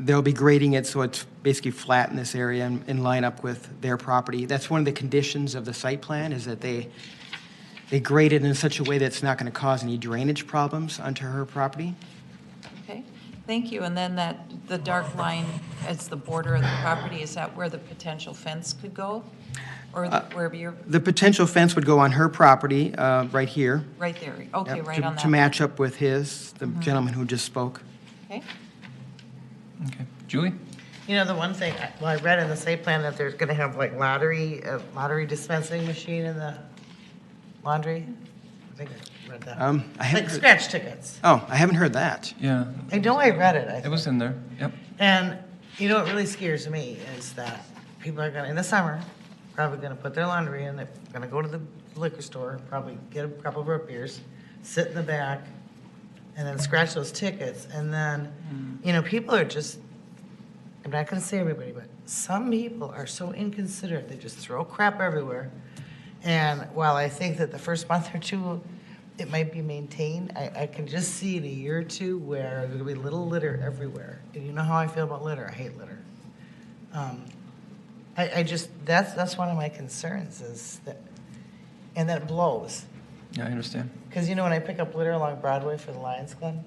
they'll be grading it so it's basically flat in this area and line up with their property. That's one of the conditions of the site plan, is that they grade it in such a way that it's not going to cause any drainage problems onto her property. Okay, thank you. And then the dark line as the border of the property, is that where the potential fence could go? Or wherever you're, The potential fence would go on her property, right here. right there? Okay, Yep, right on that. to match up with the gentleman who just spoke. Okay. Okay. Julie? The one thing, I read in the site plan that they're gonna have like lottery dispensing machine in the laundry. I think I read that. I haven't Like heard- scratch tickets. Oh, I haven't heard that. Yeah. I know I read it, I It was in there. Yep. And what really scares me is that people are gonna, in the summer, probably gonna put their laundry in, they're gonna go to the the liquor store, probably get a couple of root beers, sit in the back, and then scratch those tickets. And then, people are just, I'm not going to say everybody, but some people are so inconsiderate. They just throw crap everywhere. And while I think that the first month or two, it might be maintained, I can just see in a year or two where there'll be little litter everywhere. And you know how I feel about litter. I hate litter. I just, that's one of my concerns is that, and that it blows. Yeah, I understand. Because, when I pick up litter along Broadway for the Lions Club,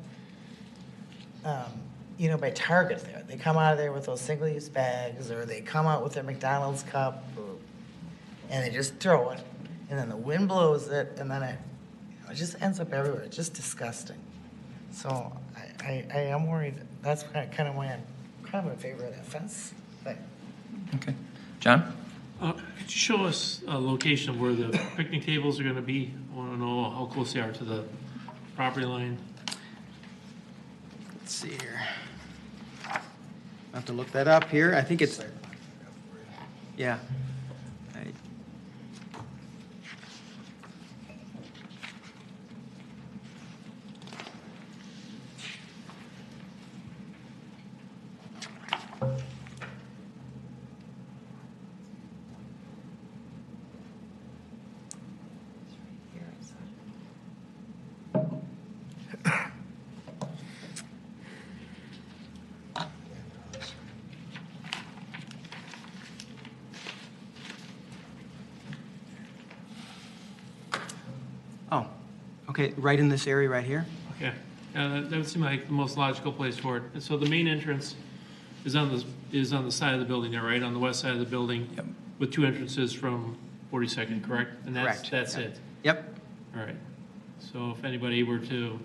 by Target there, they come out of there with those single-use bags, or they come out with their McDonald's cup, and they just throw it, and then the wind blows it, and then it just ends up everywhere. It's just disgusting. So I am worried. That's kind of why I'm kind of in favor of that fence thing. Okay. John? Could you show us a location of where the picnic tables are going to be? I want to know how close they are to the property line. Let's see here. I'll have to look that up here. I think it's, yeah. Oh, okay, right in this area right here? Okay. That would seem like the most logical place for it. And so the main entrance is on the side of the building there, right? On the west side of the building? Yep. With two entrances from 42nd, correct? And Correct. that's it? Yep. All right. So if anybody were to,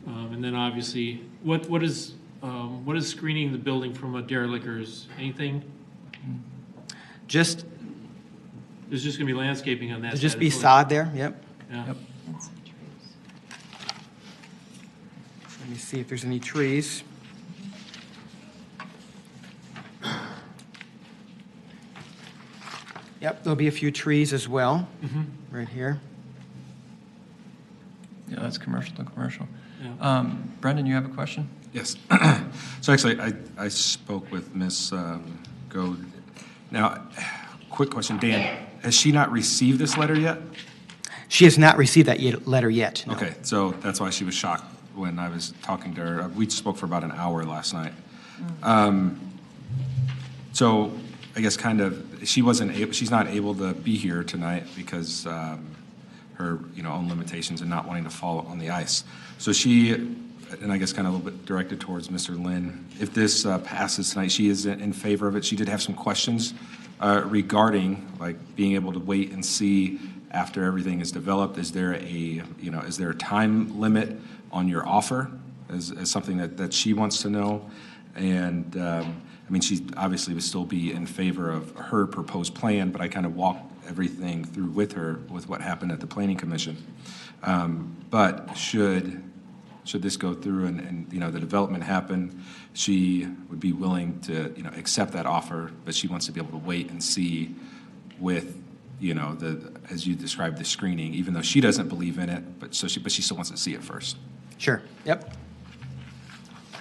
and then obviously, what is screening the building from a derelict or is anything? Just, There's just going to be landscaping on that there'll side just of be the building? sod there, yep. Yeah. Yep. Let me see if there's any trees. Yep, there'll be a few trees as well, right here. Yeah, that's commercial to commercial. Yeah. Brendan, you have a question? Yes. So actually, I spoke with Ms. Goad. Now, quick question, Dan, has she not received this letter yet? She has not received that letter yet, no. Okay, so that's why she was shocked when I was talking to her. We spoke for about an hour last night. So I guess kind of, she's not able to be here tonight because her, own limitations and not wanting to fall on the ice. So she, and I guess kind of a little bit directed towards Mr. Lynn, if this passes tonight, she is in favor of it. She did have some questions regarding like being able to wait and see after everything is developed. Is there a time limit on your offer? Is something that she wants to know. And she obviously would still be in favor of her proposed plan, but I kind of walked everything through with her with what happened at the Planning Commission. But should this go through and the development happen, she would be willing to accept that offer, but she wants to be able to wait and see with as you described, the screening, even though she doesn't believe in it, but she still wants to see it first. Sure, yep.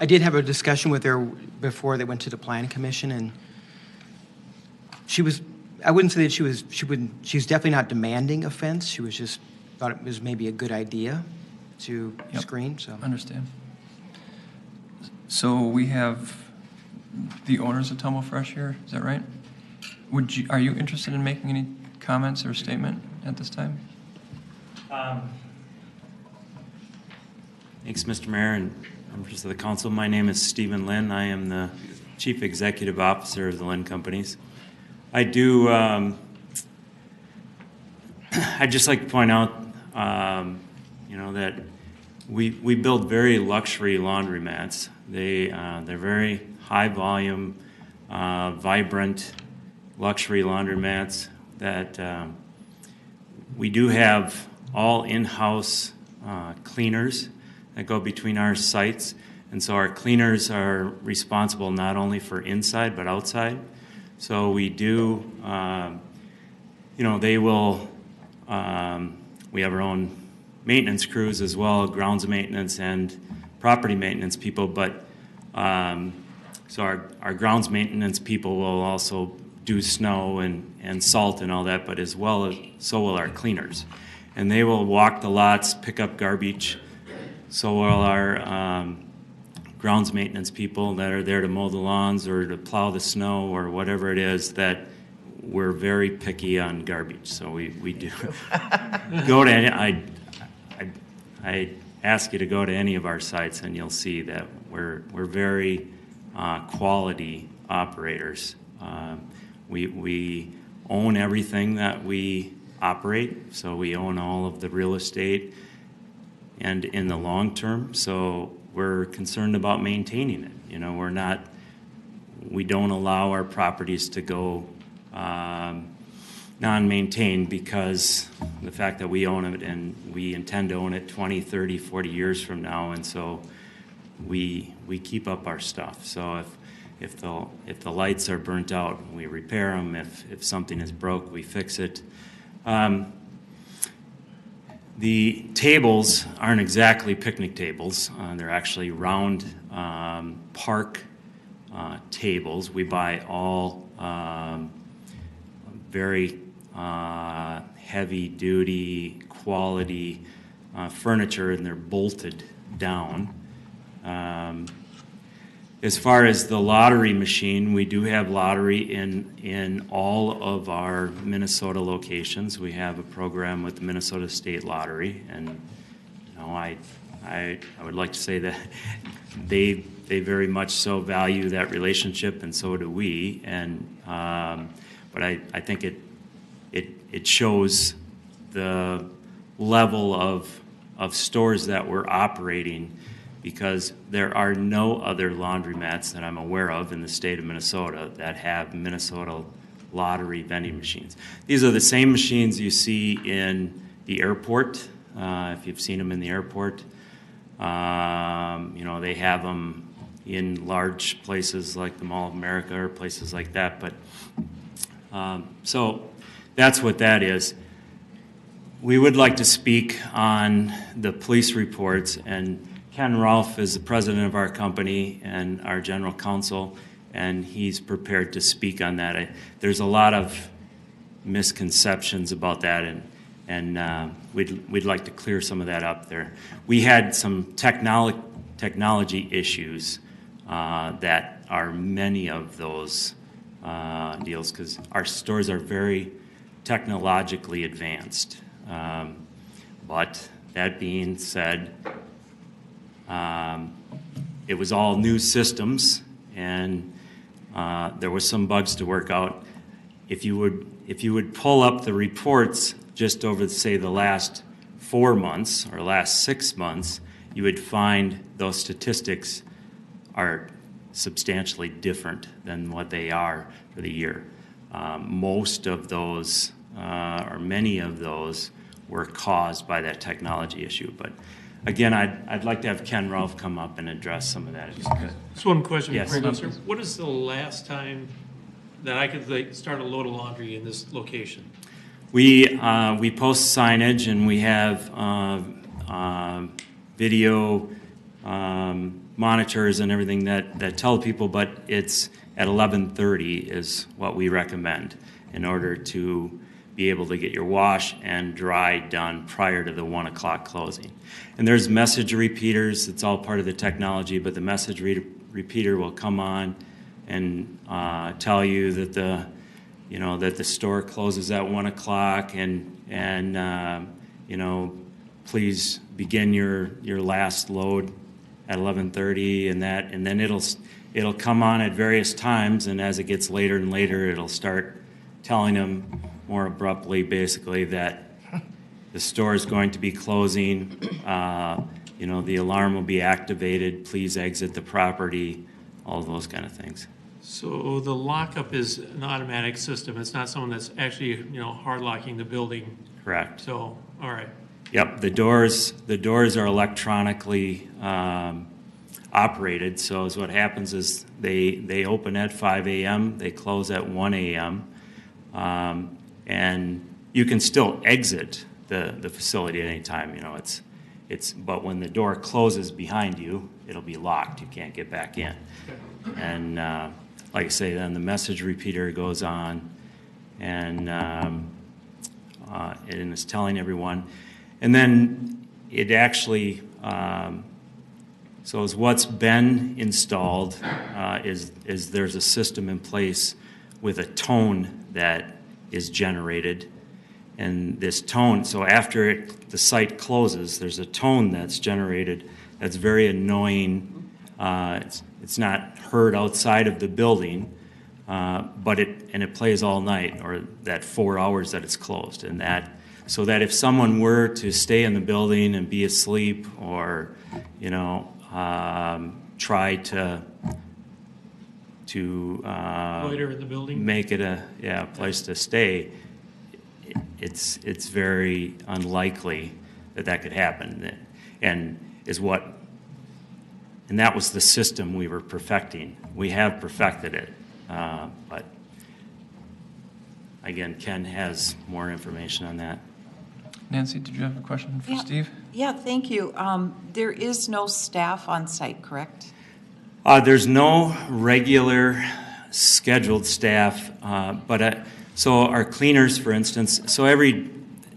I did have a discussion with her before they went to the Planning Commission, and I wouldn't say that she's definitely not demanding a fence. She was just, thought it was maybe a good idea to screen, so. Understand. So we have the owners of Tumble Fresh here, is that right? Are you interested in making any comments or statement at this time? Thanks, Mr. Mayor and members of the council. My name is Stephen Lynn. I am the Chief Executive Officer of the Lynn Companies. I'd just like to point out, that we build very luxury laundromats. They're very high volume, vibrant luxury laundromats that we do have all in-house cleaners that go between our sites. And so our cleaners are responsible not only for inside but outside. So we do, they will we have our own maintenance crews as well, grounds maintenance and property maintenance people, but so our grounds maintenance people will also do snow and salt and all that, but as well as so will our cleaners. And they will walk the lots, pick up garbage. So will our grounds maintenance people that are there to mow the lawns or to plow the snow or whatever it is. That we're very picky on garbage. So we do go to any, I ask you to go to any of our sites and you'll see that we're very quality operators. We own everything that we operate, so we own all of the real estate and in the long term, so we're concerned about maintaining it. You know, we don't allow our properties to go non-maintained because the fact that we own it and we intend to own it 20, 30, 40 years from now, and so we keep up our stuff. So if the lights are burnt out, we repair them. If something is broke, we fix it. The tables aren't exactly picnic tables. They're actually round park tables. We buy all very heavy-duty quality furniture, and they're bolted down. As far as the lottery machine, we do have lottery in all of our Minnesota locations. We have a program with the Minnesota State Lottery, and you know, I would like to say that they very much so value that relationship, and so do we. And but I think it shows the level of stores that we're operating, because there are no other laundromats that I'm aware of in the state of Minnesota that have Minnesota lottery vending machines. These are the same machines you see in the airport, if you've seen them in the airport. You know, they have them in large places like the Mall of America or places like that. But so that's what that is. We would like to speak on the police reports, and Ken Rolfe is the president of our company and our general counsel, and he's prepared to speak on that. There's a lot of misconceptions about that, and we'd like to clear some of that up there. We had some technology issues that are many of those deals, because our stores are very technologically advanced. But that being said, it was all new systems, and there was some bugs to work out. If you would pull up the reports just over, say, the last 4 months or last 6 months, you would find those statistics are substantially different than what they are for the year. Most of those, or many of those, were caused by that technology issue. But again, I'd like to have Ken Rolfe come up and address some of that. Just one question. Yes. Before you go, sir. What is the last time that I could start a load of laundry in this location? We post signage, and we have video monitors and everything that tell people, but it's at 11:30 is what we recommend in order to be able to get your wash and dry done prior to the 1 o'clock closing. And there's message repeaters. It's all part of the technology, but the message repeater will come on and tell you that the store closes at 1 o'clock, and please begin your last load at 11:30, and then it'll come on at various times, and as it gets later and later, it'll start telling them more abruptly, basically, that the store is going to be closing. The alarm will be activated. Please exit the property. All of those kind of things. So the lockup is an automatic system. It's not someone that's actually, hard locking the building. Correct. So, all right. Yep. The doors are electronically operated. So what happens is they open at 5 a.m. They close at 1 a.m. And you can still exit the facility at any time. You know, but when the door closes behind you, it'll be locked. You can't get back in. And like I say, then the message repeater goes on, and it's telling everyone. And then it actually, so is what's been installed is there's a system in place with a tone that is generated. And this tone, so after the site closes, there's a tone that's generated that's very annoying. It's not heard outside of the building, but it plays all night, or that 4 hours that it's closed, and so that if someone were to stay in the building and be asleep, or try to Loiter in the building? make it a place to stay, it's very unlikely that could happen, and that was the system we were perfecting. We have perfected it, but again, Ken has more information on that. Nancy, did you have a question for Steve? Yeah, thank you. There is no staff on site, correct? There's no regular scheduled staff, but so our cleaners, for instance, so every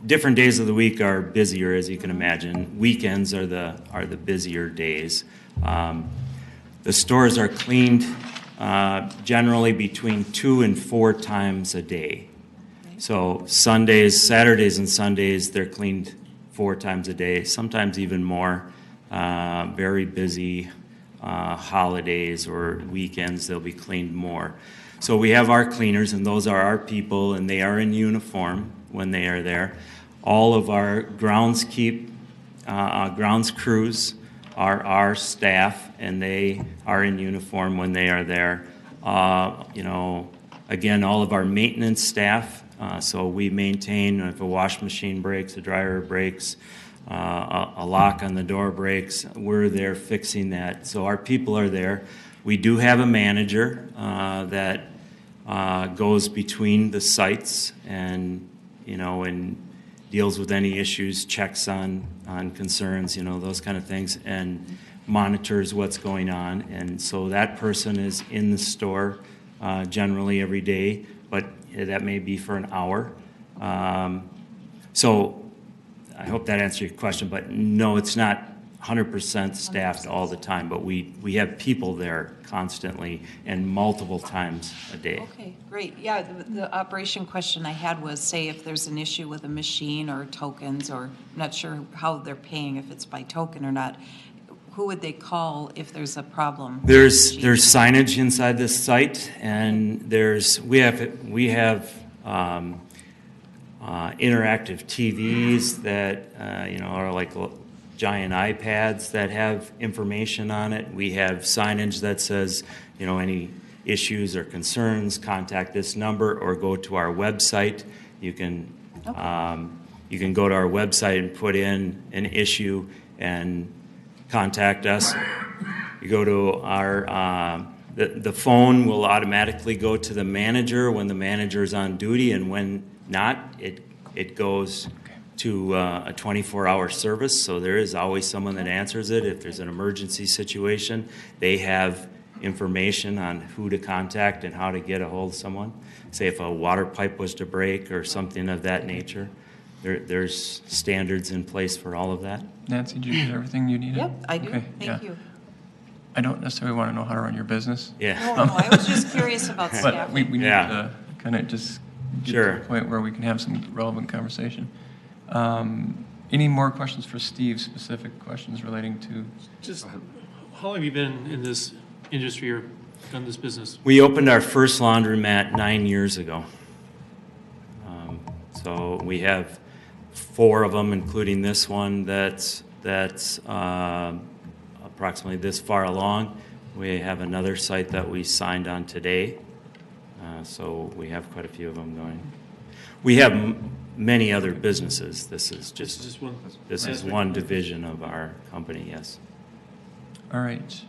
different days of the week are busier, as you can imagine. Weekends are the busier days. The stores are cleaned generally between 2 and 4 times a day. So Saturdays and Sundays, they're cleaned 4 times a day, sometimes even more. Very busy holidays or weekends, they'll be cleaned more. So we have our cleaners, and those are our people, and they are in uniform when they are there. All of our grounds crews are our staff, and they are in uniform when they are there. Again, all of our maintenance staff, so we maintain if a wash machine breaks, a dryer breaks, a lock on the door breaks, we're there fixing that. So our people are there. We do have a manager that goes between the sites and deals with any issues, checks on concerns, those kind of things, and monitors what's going on. And so that person is in the store generally every day, but that may be for an hour. So I hope that answers your question, but no, it's not 100% staffed all the time, but we have people there constantly and multiple times a day. Okay, great. Yeah, the operation question I had was, say if there's an issue with a machine or tokens, or I'm not sure how they're paying, if it's by token or not, who would they call if there's a problem? There's signage inside this site, and we have interactive TVs that are like giant iPads that have information on it. We have signage that says, any issues or concerns, contact this number or go to our website. You can go to our website and put in an issue and contact us. You go to our the phone will automatically go to the manager when the manager is on duty, and when not, it goes to a 24-hour service, so there is always someone that answers it. If there's an emergency situation, they have information on who to contact and how to get a hold of someone. Say if a water pipe was to break or something of that nature, there's standards in place for all of that. Nancy, do you get everything you needed? Yep, I do. Okay, Thank you. I don't necessarily want to know how to run your business. Yeah. No, I was just curious about But staff. we need to kind of just get Sure. to a point where we can have some relevant conversation. Any more questions for Steve, specific questions relating to? Just, how long have you been in this industry or done this business? We opened our first laundromat 9 years ago. So we have 4 of them, including this one that's approximately this far along. We have another site that we signed on today. So we have quite a few of them going. We have many other businesses. This is one division of our company, yes. All right.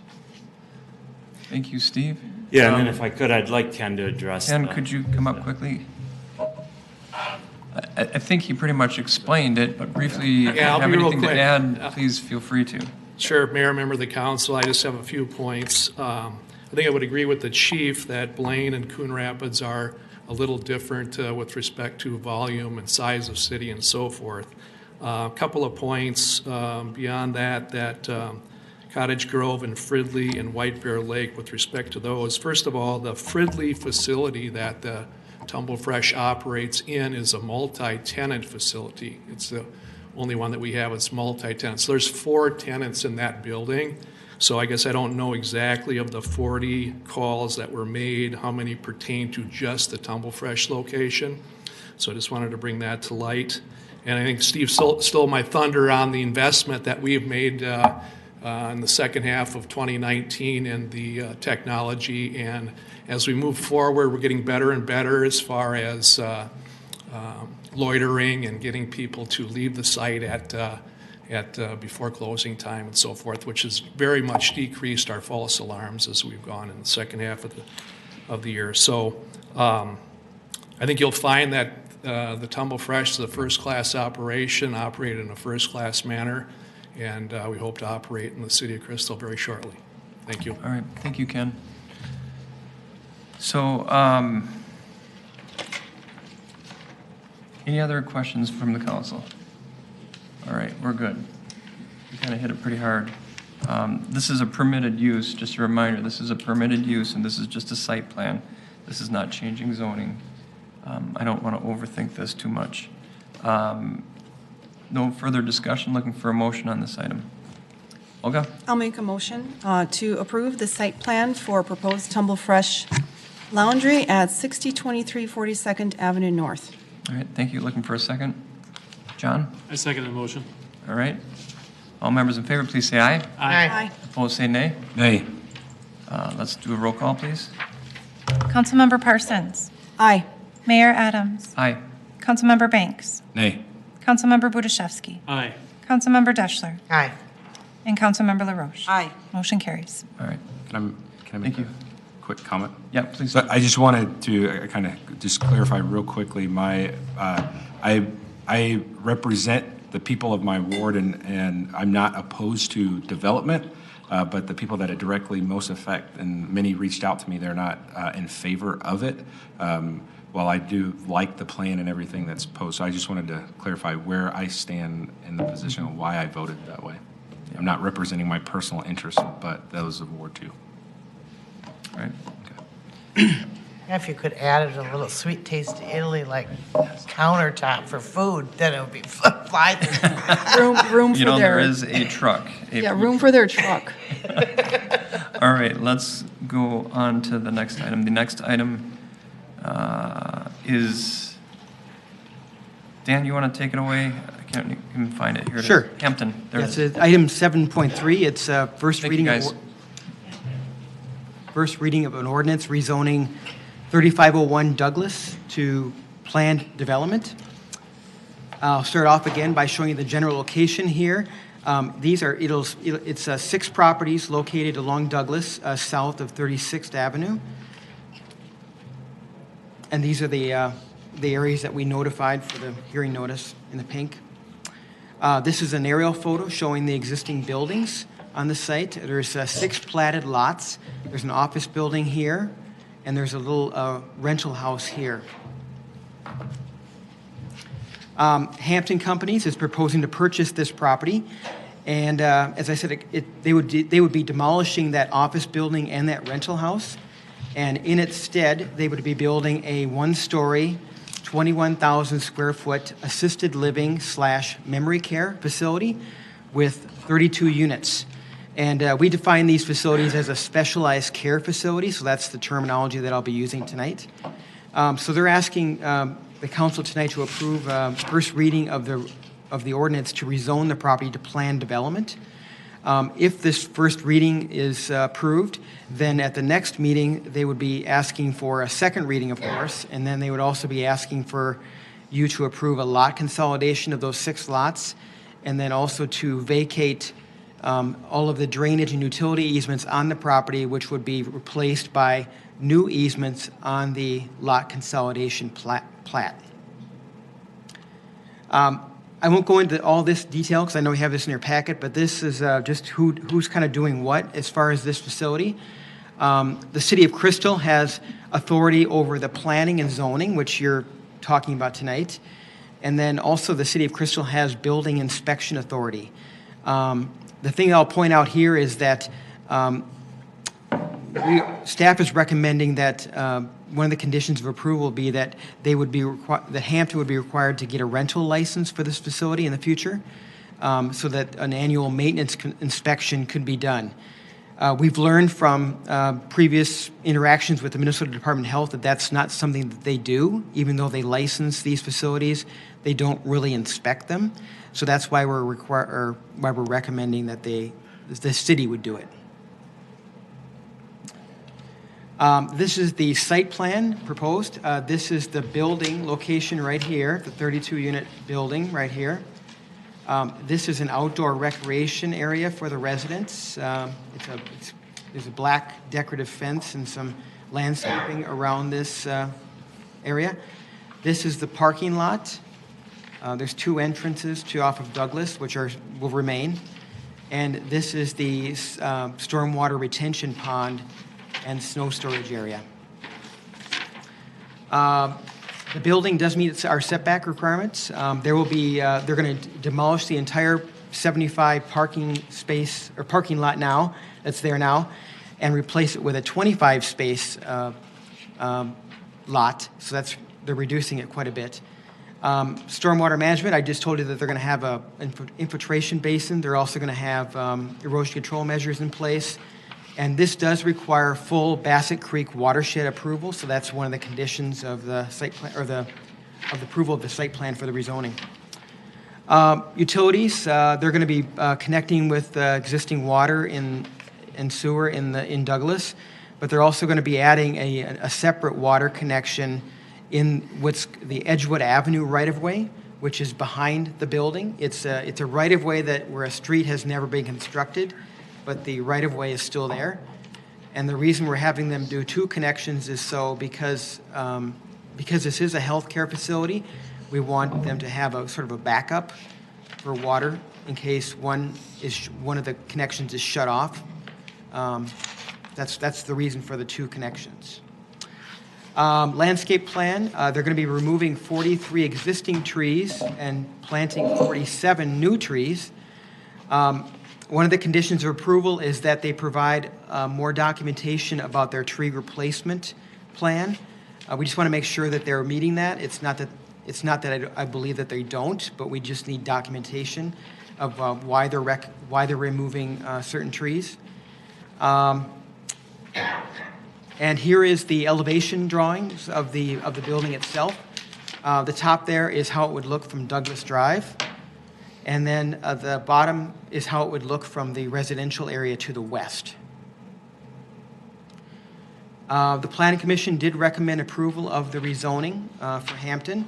Thank you, Steve. Yeah, and then if I could, I'd like Ken to address. Ken, could you come up quickly? I think he pretty much explained it, but briefly, if you Yeah, I'll have be real anything to quick. add, please feel free to. Sure, Mayor, member of the council, I just have a few points. I think I would agree with the chief that Blaine and Coon Rapids are a little different with respect to volume and size of city and so forth. A couple of points beyond that Cottage Grove and Fridley and White Bear Lake with respect to those. First of all, the Fridley facility that the Tumble Fresh operates in is a multi-tenant facility. It's the only one that we have that's multi-tenant. So there's 4 tenants in that building. So I guess I don't know exactly of the 40 calls that were made, how many pertain to just the Tumble Fresh location. So I just wanted to bring that to light. And I think Steve stole my thunder on the investment that we've made in the second half of 2019 in the technology. And as we move forward, we're getting better and better as far as loitering and getting people to leave the site at before closing time and so forth, which has very much decreased our false alarms as we've gone in the second half of the year. So I think you'll find that the Tumble Fresh is a first-class operation, operated in a first-class manner, and we hope to operate in the city of Crystal very shortly. Thank you. All right, thank you, Ken. So, any other questions from the council? All right, we're good. We kind of hit it pretty hard. This is a permitted use, just a reminder, this is a permitted use, and this is just a site plan. This is not changing zoning. I don't want to overthink this too much. No further discussion, looking for a motion on this item. Olga? I'll make a motion to approve the site plan for proposed Tumble Fresh Laundry at 6023 42nd Avenue North. All right, thank you. Looking for a second. John? I second the motion. All right. All members in favor, please say aye. Aye. Opposed, say nay. Nay. Let's do a roll call, please. Councilmember Parsons. Aye. Mayor Adams. Aye. Councilmember Banks. Nay. Councilmember Budaszewski. Aye. Councilmember Deschler. Aye. And Councilmember LaRoche. Aye. Motion carries. All right. Can I make Thank a quick comment? Yeah, please. So I just wanted to kind of just clarify real quickly, I represent the people of my ward, and I'm not opposed to development, but the people that it directly most affect, and many reached out to me, they're not in favor of it. While I do like the plan and everything that's posed, so I just wanted to clarify where I stand in the position of why I voted that way. I'm not representing my personal interests, but those of Ward 2. All right. If you could add it a little sweet taste to Italy, like countertop for food, then it would be fly through. Room for You know, their, there is a truck. yeah, room for their truck. All right, let's go on to the next item. The next item is, Dan, you want to take it away? I can't even find it. Here it is. Sure. Hampton. There That's it is. it. Item 7.3, it's first Thank you, reading of guys. first reading of an ordinance rezoning 3501 Douglas to planned development. I'll start off again by showing you the general location here. It's 6 properties located along Douglas, south of 36th Avenue. And these are the areas that we notified for the hearing notice in the pink. This is an aerial photo showing the existing buildings on the site. There's 6 platted lots. There's an office building here, and there's a little rental house here. Hampton Companies is proposing to purchase this property, and as I said, they would be demolishing that office building and that rental house, and in its stead, they would be building a 1-story, 21,000 square foot assisted living / memory care facility with 32 units. And we define these facilities as a specialized care facility, so that's the terminology that I'll be using tonight. So they're asking the council tonight to approve first reading of the ordinance to rezone the property to planned development. If this first reading is approved, then at the next meeting, they would be asking for a second reading, of course, and then they would also be asking for you to approve a lot consolidation of those 6 lots, and then also to vacate all of the drainage and utility easements on the property, which would be replaced by new easements on the lot consolidation plat. I won't go into all this detail because I know you have this in your packet, but this is just who's kind of doing what as far as this facility. The City of Crystal has authority over the planning and zoning, which you're talking about tonight. And then also the City of Crystal has building inspection authority. The thing I'll point out here is that staff is recommending that one of the conditions of approval be that that Hampton would be required to get a rental license for this facility in the future, so that an annual maintenance inspection could be done. We've learned from previous interactions with the Minnesota Department of Health that that's not something that they do. Even though they license these facilities, they don't really inspect them. So that's why we're recommending that the city would do it. This is the site plan proposed. This is the building location right here, the 32-unit building right here. This is an outdoor recreation area for the residents. There's a black decorative fence and some landscaping around this area. This is the parking lot. There's two entrances, two off of Douglas, which will remain. And this is the stormwater retention pond and snow storage area. The building does meet our setback requirements. They're going to demolish the entire 75 parking space or parking lot now that's there now, and replace it with a 25 space lot. So they're reducing it quite a bit. Stormwater management, I just told you that they're going to have an infiltration basin. They're also going to have erosion control measures in place. And this does require full Bassett Creek watershed approval, so that's one of the conditions of the site plan, or of the approval of the site plan for the rezoning. Utilities, they're going to be connecting with existing water and sewer in Douglas, but they're also going to be adding a separate water connection in what's the Edgewood Avenue right-of-way, which is behind the building. It's a right-of-way where a street has never been constructed, but the right-of-way is still there. And the reason we're having them do two connections is because this is a healthcare facility, we want them to have a sort of a backup for water in case one of the connections is shut off. That's the reason for the two connections. Landscape plan, they're going to be removing 43 existing trees and planting 47 new trees. One of the conditions of approval is that they provide more documentation about their tree replacement plan. We just want to make sure that they're meeting that. It's not that I believe that they don't, but we just need documentation of why they're removing certain trees. And here is the elevation drawings of the building itself. The top there is how it would look from Douglas Drive. And then the bottom is how it would look from the residential area to the west. The Planning Commission did recommend approval of the rezoning for Hampton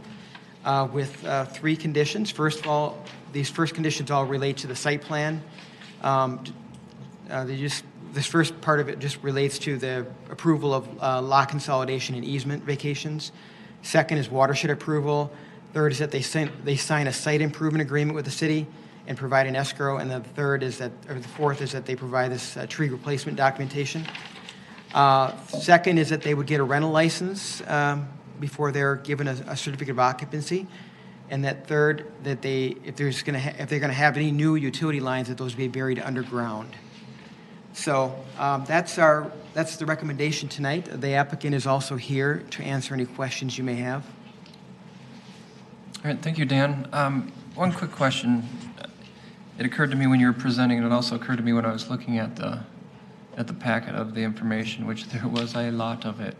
with three conditions. First of all, these first conditions all relate to the site plan. This first part of it just relates to the approval of lot consolidation and easement vacations. Second is watershed approval. Third is that they sign a site improvement agreement with the city and provide an escrow. And the fourth is that they provide this tree replacement documentation. Second is that they would get a rental license before they're given a certificate of occupancy. And that third, that if they're going to have any new utility lines, that those be buried underground. So that's the recommendation tonight. The applicant is also here to answer any questions you may have. All right, thank you, Dan. One quick question. It occurred to me when you were presenting, and it also occurred to me when I was looking at the packet of the information, which there was a lot of it.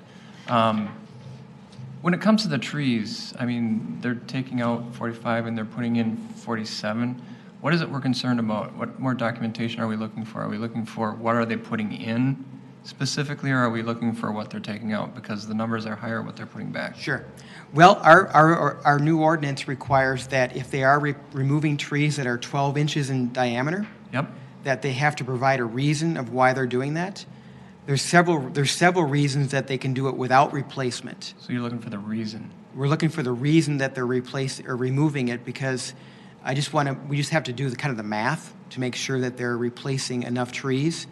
When it comes to the trees, I mean, they're taking out 45 and they're putting in 47. What is it we're concerned about? What more documentation are we looking for? Are we looking for what are they putting in specifically, or are we looking for what they're taking out? Because the numbers are higher what they're putting back. Sure. Well, our new ordinance requires that if they are removing trees that are 12 inches in diameter, Yep. that they have to provide a reason of why they're doing that. There's several reasons that they can do it without replacement. So you're looking for the reason? We're looking for the reason that they're removing it, because we just have to do kind of the math to make sure that they're replacing enough trees.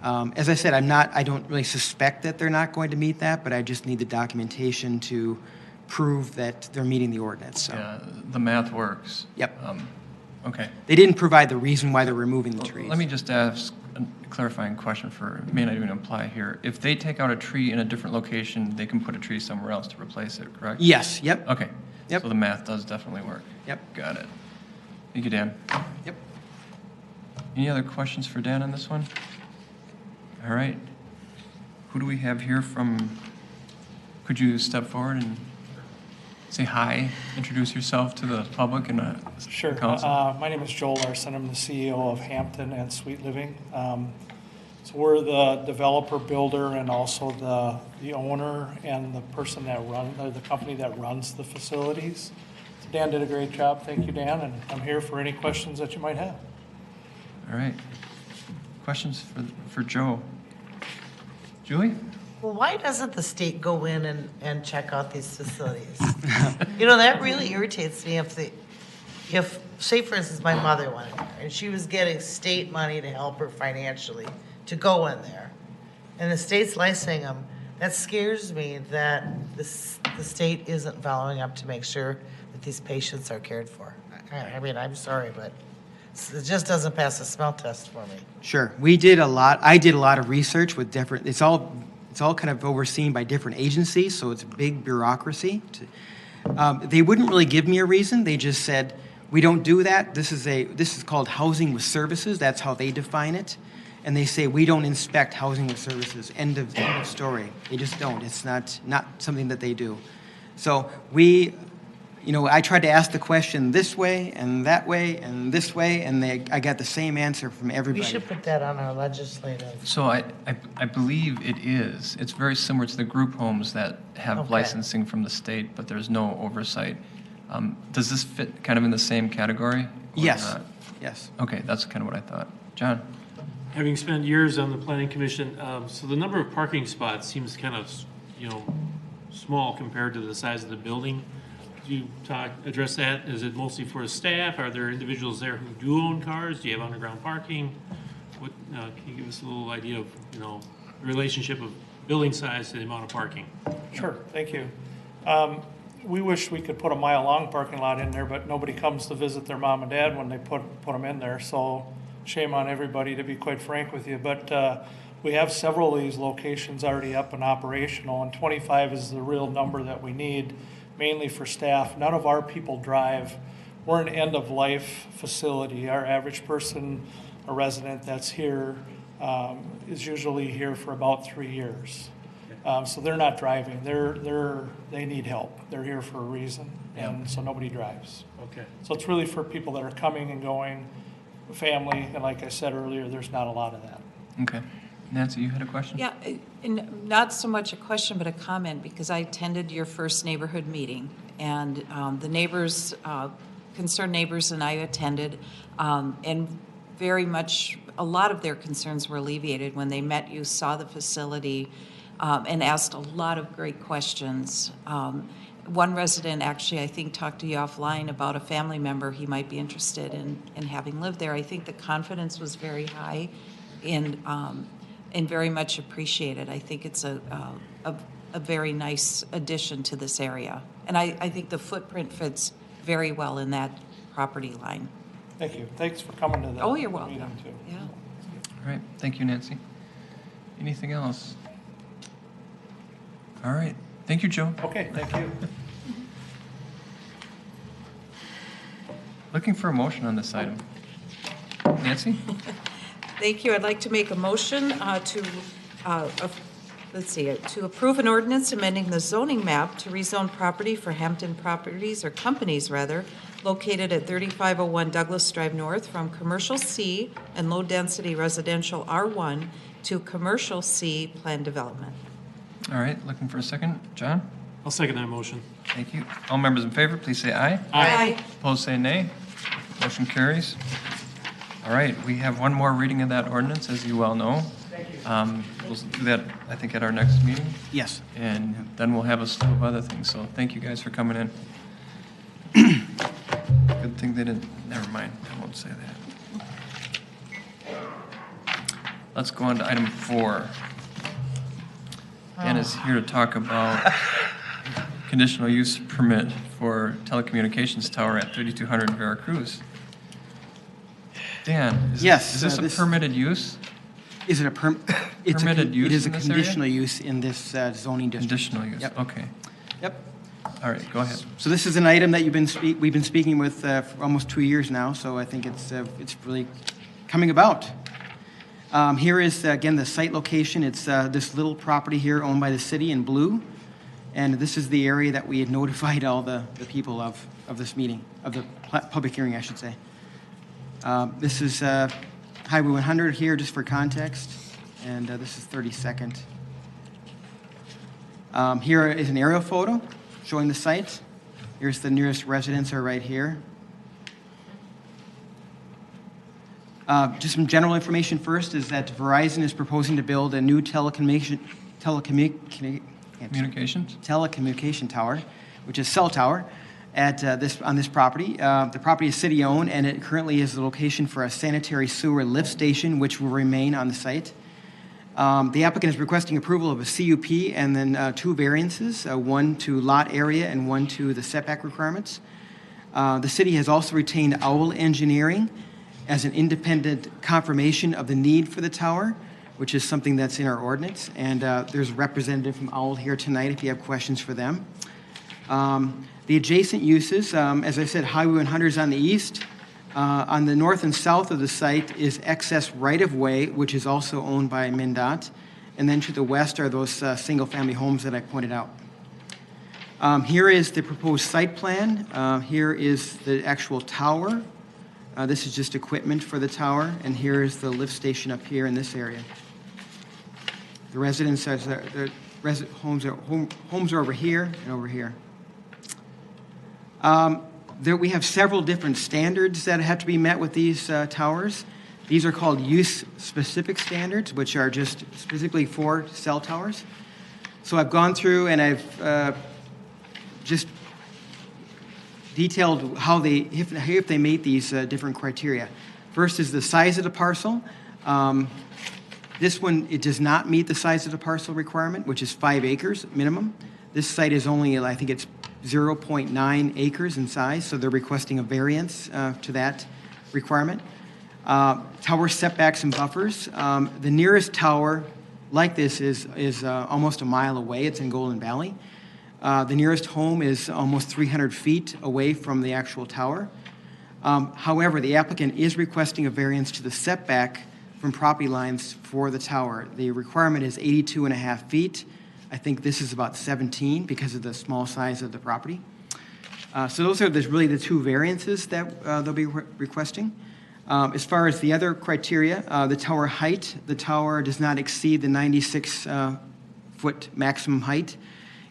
As I said, I don't really suspect that they're not going to meet that, but I just need the documentation to prove that they're meeting the ordinance. So. Yeah, the math works. Yep. Okay. They didn't provide the reason why they're removing the trees. Let me just ask a clarifying question may not even apply here. If they take out a tree in a different location, they can put a tree somewhere else to replace it, correct? Yes, yep. Okay. Yep. So the math does definitely work. Yep. Got it. Thank you, Dan. Yep. Any other questions for Dan on this one? All right. Who do we have here from, could you step forward and say hi, introduce yourself to the public and Sure. council? My name is Joel Larson. I'm the CEO of Hampton and Sweet Living. So we're the developer, builder, and also the owner and the person that the company that runs the facilities. So Dan did a great job. Thank you, Dan, and I'm here for any questions that you might have. All right. Questions for Joe? Julie? Well, why doesn't the state go in and check out these facilities? That really irritates me if, say for instance, my mother went in there and she was getting state money to help her financially to go in there, and the state's licensing them. That scares me that the state isn't following up to make sure that these patients are cared for. I mean, I'm sorry, but it just doesn't pass the smell test for me. Sure. I did a lot of research with different, it's all kind of overseen by different agencies, so it's a big bureaucracy. They wouldn't really give me a reason. They just said, we don't do that. This is called housing with services. That's how they define it. And they say, we don't inspect housing with services. End of story. They just don't. It's not something that they do. So I tried to ask the question this way and that way and this way, and I got the same answer from everybody. We should put that on our legislative. So I believe it is. It's very similar to the group homes that have licensing from the state, but there's no oversight. Does this fit kind of in the same category? Yes. Not? Yes. Okay, that's kind of what I thought. John? Having spent years on the planning commission, so the number of parking spots seems kind of, small compared to the size of the building. Do you address that? Is it mostly for staff? Are there individuals there who do own cars? Do you have underground parking? Can you give us a little idea of, the relationship of building size to the amount of parking? Sure, thank you. We wish we could put a mile-long parking lot in there, but nobody comes to visit their mom and dad when they put them in there, so shame on everybody, to be quite frank with you. But we have several of these locations already up and operational, and 25 is the real number that we need, mainly for staff. None of our people drive. We're an end-of-life facility. Our average person, a resident that's here, is usually here for about 3 years. So they're not driving. They need help. They're here for a reason, and so nobody drives. Okay. So it's really for people that are coming and going, family, and like I said earlier, there's not a lot of that. Okay. Nancy, you had a question? Yeah, and not so much a question, but a comment, because I attended your first neighborhood meeting, and the neighbors, concerned neighbors and I attended, and very much, a lot of their concerns were alleviated when they met you, saw the facility, and asked a lot of great questions. One resident actually, I think, talked to you offline about a family member he might be interested in having lived there. I think the confidence was very high and very much appreciated. I think it's a very nice addition to this area. And I think the footprint fits very well in that property line. Thank you. Thanks for coming to the Oh, you're meeting, welcome. too. Yeah. All right. Thank you, Nancy. Anything else? All right. Thank you, Joe. Okay, thank you. Looking for a motion on this item. Nancy? Thank you. I'd like to make a motion to approve an ordinance amending the zoning map to rezone property for Hampton Properties, or companies rather, located at 3501 Douglas Drive North from Commercial C and low-density residential R1 to Commercial C planned development. All right. Looking for a second. John? I'll second that motion. Thank you. All members in favor, please say aye. Aye. Opposed, say nay. Motion carries. All right, we have one more reading of that ordinance, as you well know. We'll do that, I think, at our next meeting. Yes. And then we'll have a slew of other things. So thank you guys for coming in. Good thing they didn't, never mind, I won't say that. Let's go on to item 4. Dan is here to talk about conditional use permit for telecommunications tower at 3200 Veracruz. Dan, is this a permitted use? Is it a permitted use? It is a in this area? conditional use in this zoning district. Conditional use, Yep. okay. Yep. All right, go ahead. So this is an item that we've been speaking with for almost 2 years now, so I think it's really coming about. Here is, again, the site location. It's this little property here owned by the city in blue, and this is the area that we had notified all the people of this meeting, of the public hearing, I should say. This is Highway 100 here, just for context, and this is 32nd. Here is an aerial photo showing the site. Here's the nearest residents are right here. Just some general information first is that Verizon is proposing to build a new telecommunication tower, which is cell tower, at on this property. The property is city-owned, and it currently is the location for a sanitary sewer lift station, which will remain on the site. The applicant is requesting approval of a CUP and then 2 variances, one to lot area and one to the setback requirements. The city has also retained Owl Engineering as an independent confirmation of the need for the tower, which is something that's in our ordinance. And there's a representative from Owl here tonight if you have questions for them. The adjacent uses, as I said, Highway 100 is on the east. On the north and south of the site is excess right-of-way, which is also owned by MnDOT. And then to the west are those single-family homes that I pointed out. Here is the proposed site plan. Here is the actual tower. This is just equipment for the tower. And here is the lift station up here in this area. The residents, homes are over here and over here. We have several different standards that have to be met with these towers. These are called use-specific standards, which are just specifically for cell towers. So I've gone through and I've just detailed how if they meet these different criteria. First is the size of the parcel. This one, it does not meet the size of the parcel requirement, which is 5 acres minimum. This site is only, I think it's 0.9 acres in size, so they're requesting a variance to that requirement. Tower setbacks and buffers. The nearest tower like this is almost a mile away. It's in Golden Valley. The nearest home is almost 300 feet away from the actual tower. However, the applicant is requesting a variance to the setback from property lines for the tower. The requirement is 82.5 feet. I think this is about 17 because of the small size of the property. So those are really the 2 variances that they'll be requesting. As far as the other criteria, the tower height, the tower does not exceed the 96-foot maximum height.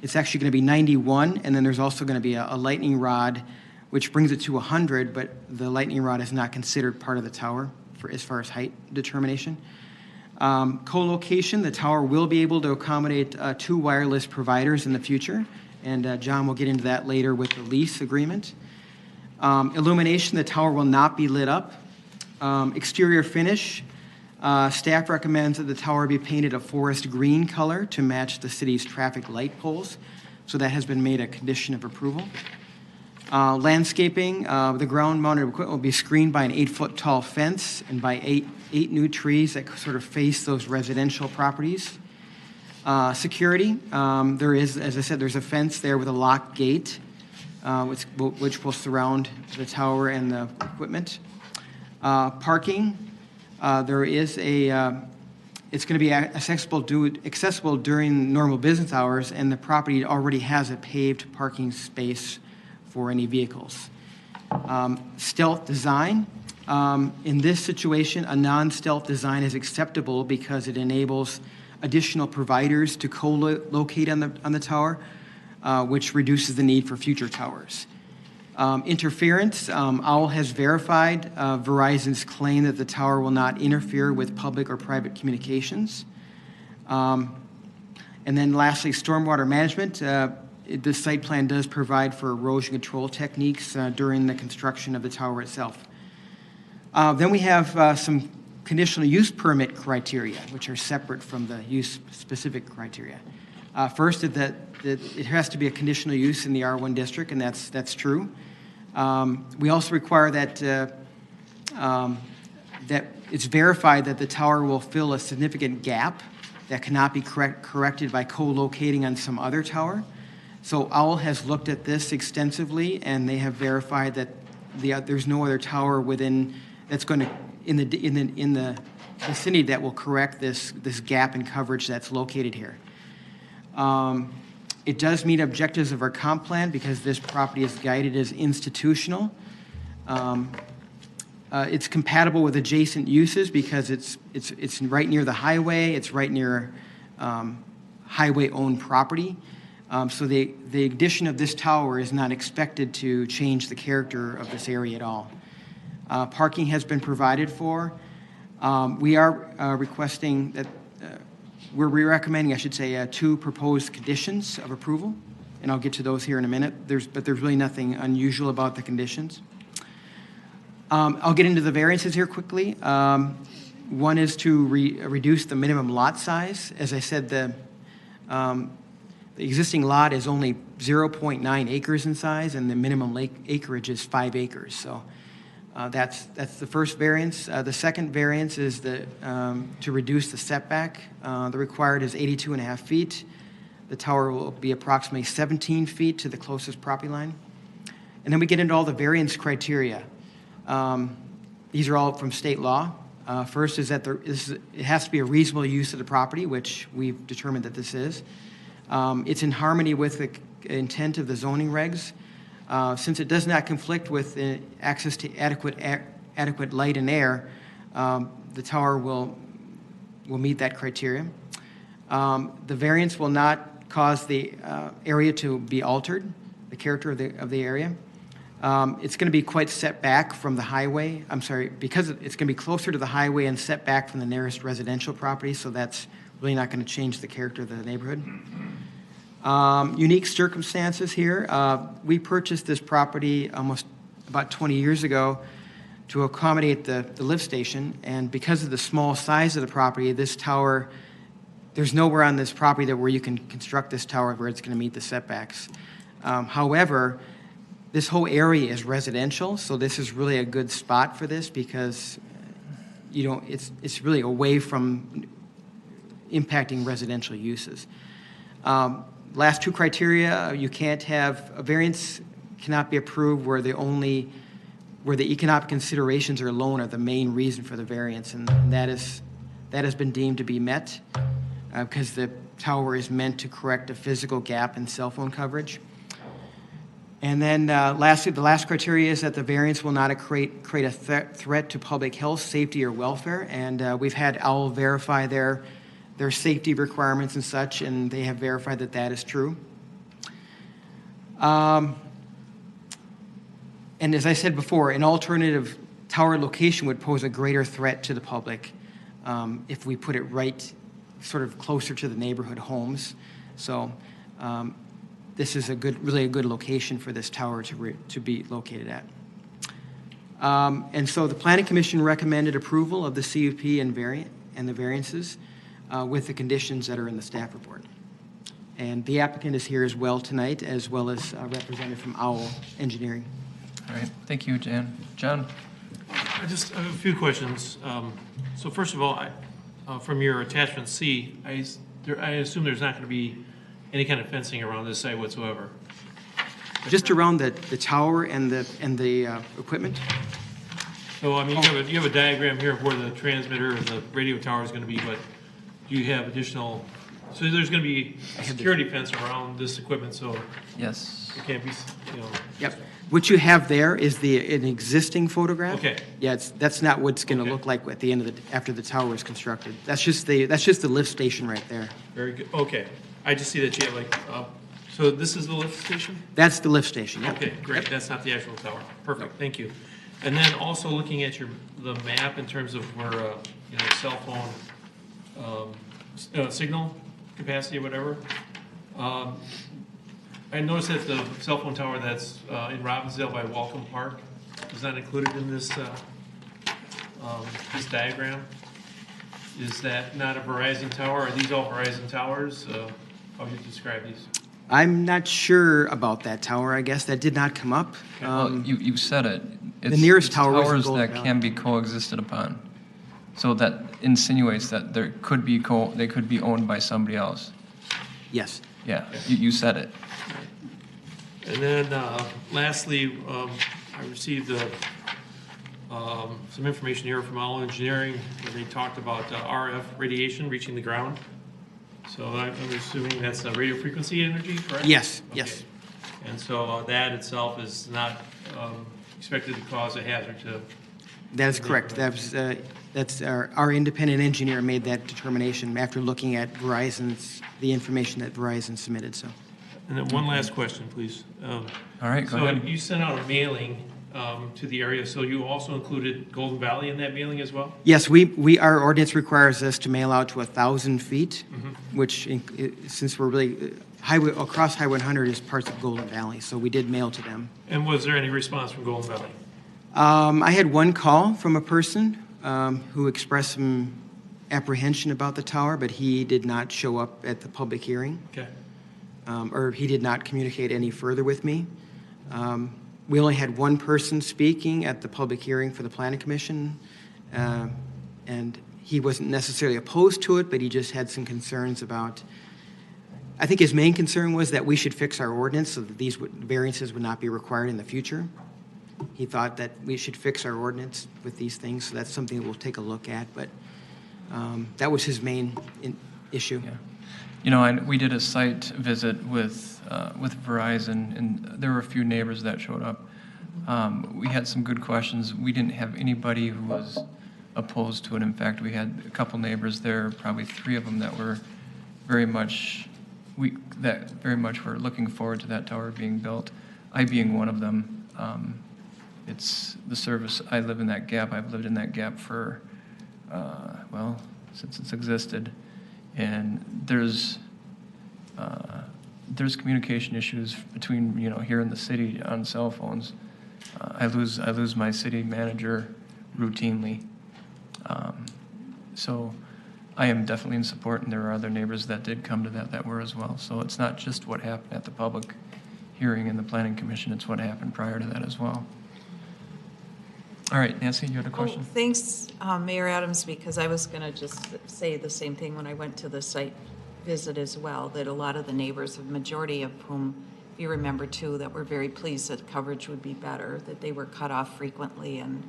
It's actually going to be 91, and then there's also going to be a lightning rod, which brings it to 100, but the lightning rod is not considered part of the tower as far as height determination. Co-location, the tower will be able to accommodate 2 wireless providers in the future, and John will get into that later with the lease agreement. Illumination, the tower will not be lit up. Exterior finish, staff recommends that the tower be painted a forest green color to match the city's traffic light poles, so that has been made a condition of approval. Landscaping, the ground-mounted equipment will be screened by an 8-foot tall fence and by eight new trees that sort of face those residential properties. Security, there is, as I said, there's a fence there with a locked gate, which will surround the tower and the equipment. Parking, there is it's going to be accessible during normal business hours, and the property already has a paved parking space for any vehicles. Stealth design. In this situation, a non-stealth design is acceptable because it enables additional providers to co-locate on the tower, which reduces the need for future towers. Interference. Owl has verified Verizon's claim that the tower will not interfere with public or private communications. And then lastly, stormwater management. This site plan does provide for erosion control techniques during the construction of the tower itself. Then we have some conditional use permit criteria, which are separate from the use-specific criteria. First, is that it has to be a conditional use in the R1 district, and that's true. We also require that that it's verified that the tower will fill a significant gap that cannot be corrected by co-locating on some other tower. So OWL has looked at this extensively, and they have verified that there's no other tower within that's going to in the vicinity that will correct this gap in coverage that's located here. It does meet objectives of our comp plan because this property is guided as institutional. It's compatible with adjacent uses because it's right near the highway. It's right near highway-owned property. So the addition of this tower is not expected to change the character of this area at all. Parking has been provided for. We are requesting that we're recommending, I should say, 2 proposed conditions of approval, and I'll get to those here in a minute. But there's really nothing unusual about the conditions. I'll get into the variances here quickly. One is to reduce the minimum lot size. As I said, the existing lot is only 0.9 acres in size, and the minimum acreage is 5 acres. So that's the first variance. The second variance is to reduce the setback. The required is 82.5 feet. The tower will be approximately 17 feet to the closest property line. And then we get into all the variance criteria. These are all from state law. First is that it has to be a reasonable use of the property, which we've determined that this is. It's in harmony with the intent of the zoning regs. Since it does not conflict with access to adequate light and air, the tower will meet that criteria. The variance will not cause the area to be altered, the character of the area. It's going to be quite set back from the highway. I'm sorry, because it's going to be closer to the highway and set back from the nearest residential property, so that's really not going to change the character of the neighborhood. Unique circumstances here. We purchased this property almost about 20 years ago to accommodate the lift station, and because of the small size of the property, this tower, there's nowhere on this property where you can construct this tower where it's going to meet the setbacks. However, this whole area is residential, so this is really a good spot for this because it's really away from impacting residential uses. Last 2 criteria, you can't have a variance cannot be approved where the economic considerations alone are the main reason for the variance, and that has been deemed to be met because the tower is meant to correct a physical gap in cell phone coverage. And then lastly, the last criteria is that the variance will not create a threat to public health, safety, or welfare. And we've had OWL verify their safety requirements and such, and they have verified that that is true. And as I said before, an alternative tower location would pose a greater threat to the public if we put it right sort of closer to the neighborhood homes. So this is really a good location for this tower to be located at. And so the Planning Commission recommended approval of the CUP and the variances with the conditions that are in the staff report. And the applicant is here as well tonight, as well as a representative from OWL Engineering. All right, thank you, Jan. John? I just have a few questions. So first of all, from your attachment C, I assume there's not going to be any kind of fencing around this site whatsoever? Just around the tower and the equipment? So, I mean, you have a diagram here of where the transmitter and the radio tower is going to be, but do you have additional, so there's going to be a security fence around this equipment, so yes, it can't be, Yep. What you have there is an existing photograph. Okay. Yeah, that's not what's going to look like at the end of after the tower is constructed. That's just the lift station right there. Very good. Okay. I just see that you have so this is the lift station? That's the lift station, yeah. Okay, great. Yep. That's not the actual tower. Perfect. Thank you. And then also looking at the map in terms of where, cell phone signal capacity or whatever. I noticed that the cell phone tower that's in Robbinsdale by Walcom Park is not included in this this diagram. Is that not a Verizon tower? Are these all Verizon towers? How would you describe these? I'm not sure about that tower, I guess. That did not come up. Well, you said it. The nearest it's tower was in towers Golden that Valley. can be coexisted upon. So that insinuates that there could be they could be owned by somebody else. Yes. Yeah, you said it. And then lastly, I received some information here from All Engineering where they talked about RF radiation reaching the ground. So I'm assuming that's radio frequency energy, correct? Yes, Okay. yes. And so that itself is not expected to cause a hazard to... That is correct. That's our independent engineer made that determination after looking at the information that Verizon submitted, so. And then one last question, please. All right, go so ahead. You sent out a mailing to the area, so you also included Golden Valley in that mailing as well? Yes, our ordinance requires us to mail out to 1,000 feet, which, since we're really, across Highway 100 is parts of Golden Valley, so we did mail to them. And was there any response from Golden Valley? I had one call from a person who expressed some apprehension about the tower, but he did not show up at the public hearing. Okay. Or he did not communicate any further with me. We only had one person speaking at the public hearing for the Planning Commission, and he wasn't necessarily opposed to it, but he just had some concerns about, I think his main concern was that we should fix our ordinance so that these variances would not be required in the future. He thought that we should fix our ordinance with these things, so that's something that we'll take a look at, but that was his main issue. Yeah. You know, we did a site visit with Verizon, and there were a few neighbors that showed up. We had some good questions. We didn't have anybody who was opposed to it. In fact, we had a couple neighbors there, probably 3 of them that were very much were looking forward to that tower being built. I being one of them. It's the service. I live in that gap. I've lived in that gap for since it's existed. And there's communication issues between here in the city on cell phones. I lose my city manager routinely. So I am definitely in support, and there are other neighbors that did come to that were as well. So it's not just what happened at the public hearing in the Planning Commission; it's what happened prior to that as well. All right, Nancy, you had a question? Well, thanks, Mayor Adams, because I was going to just say the same thing when I went to the site visit as well, that a lot of the neighbors, a majority of whom you remember too, that were very pleased that coverage would be better, that they were cut off frequently and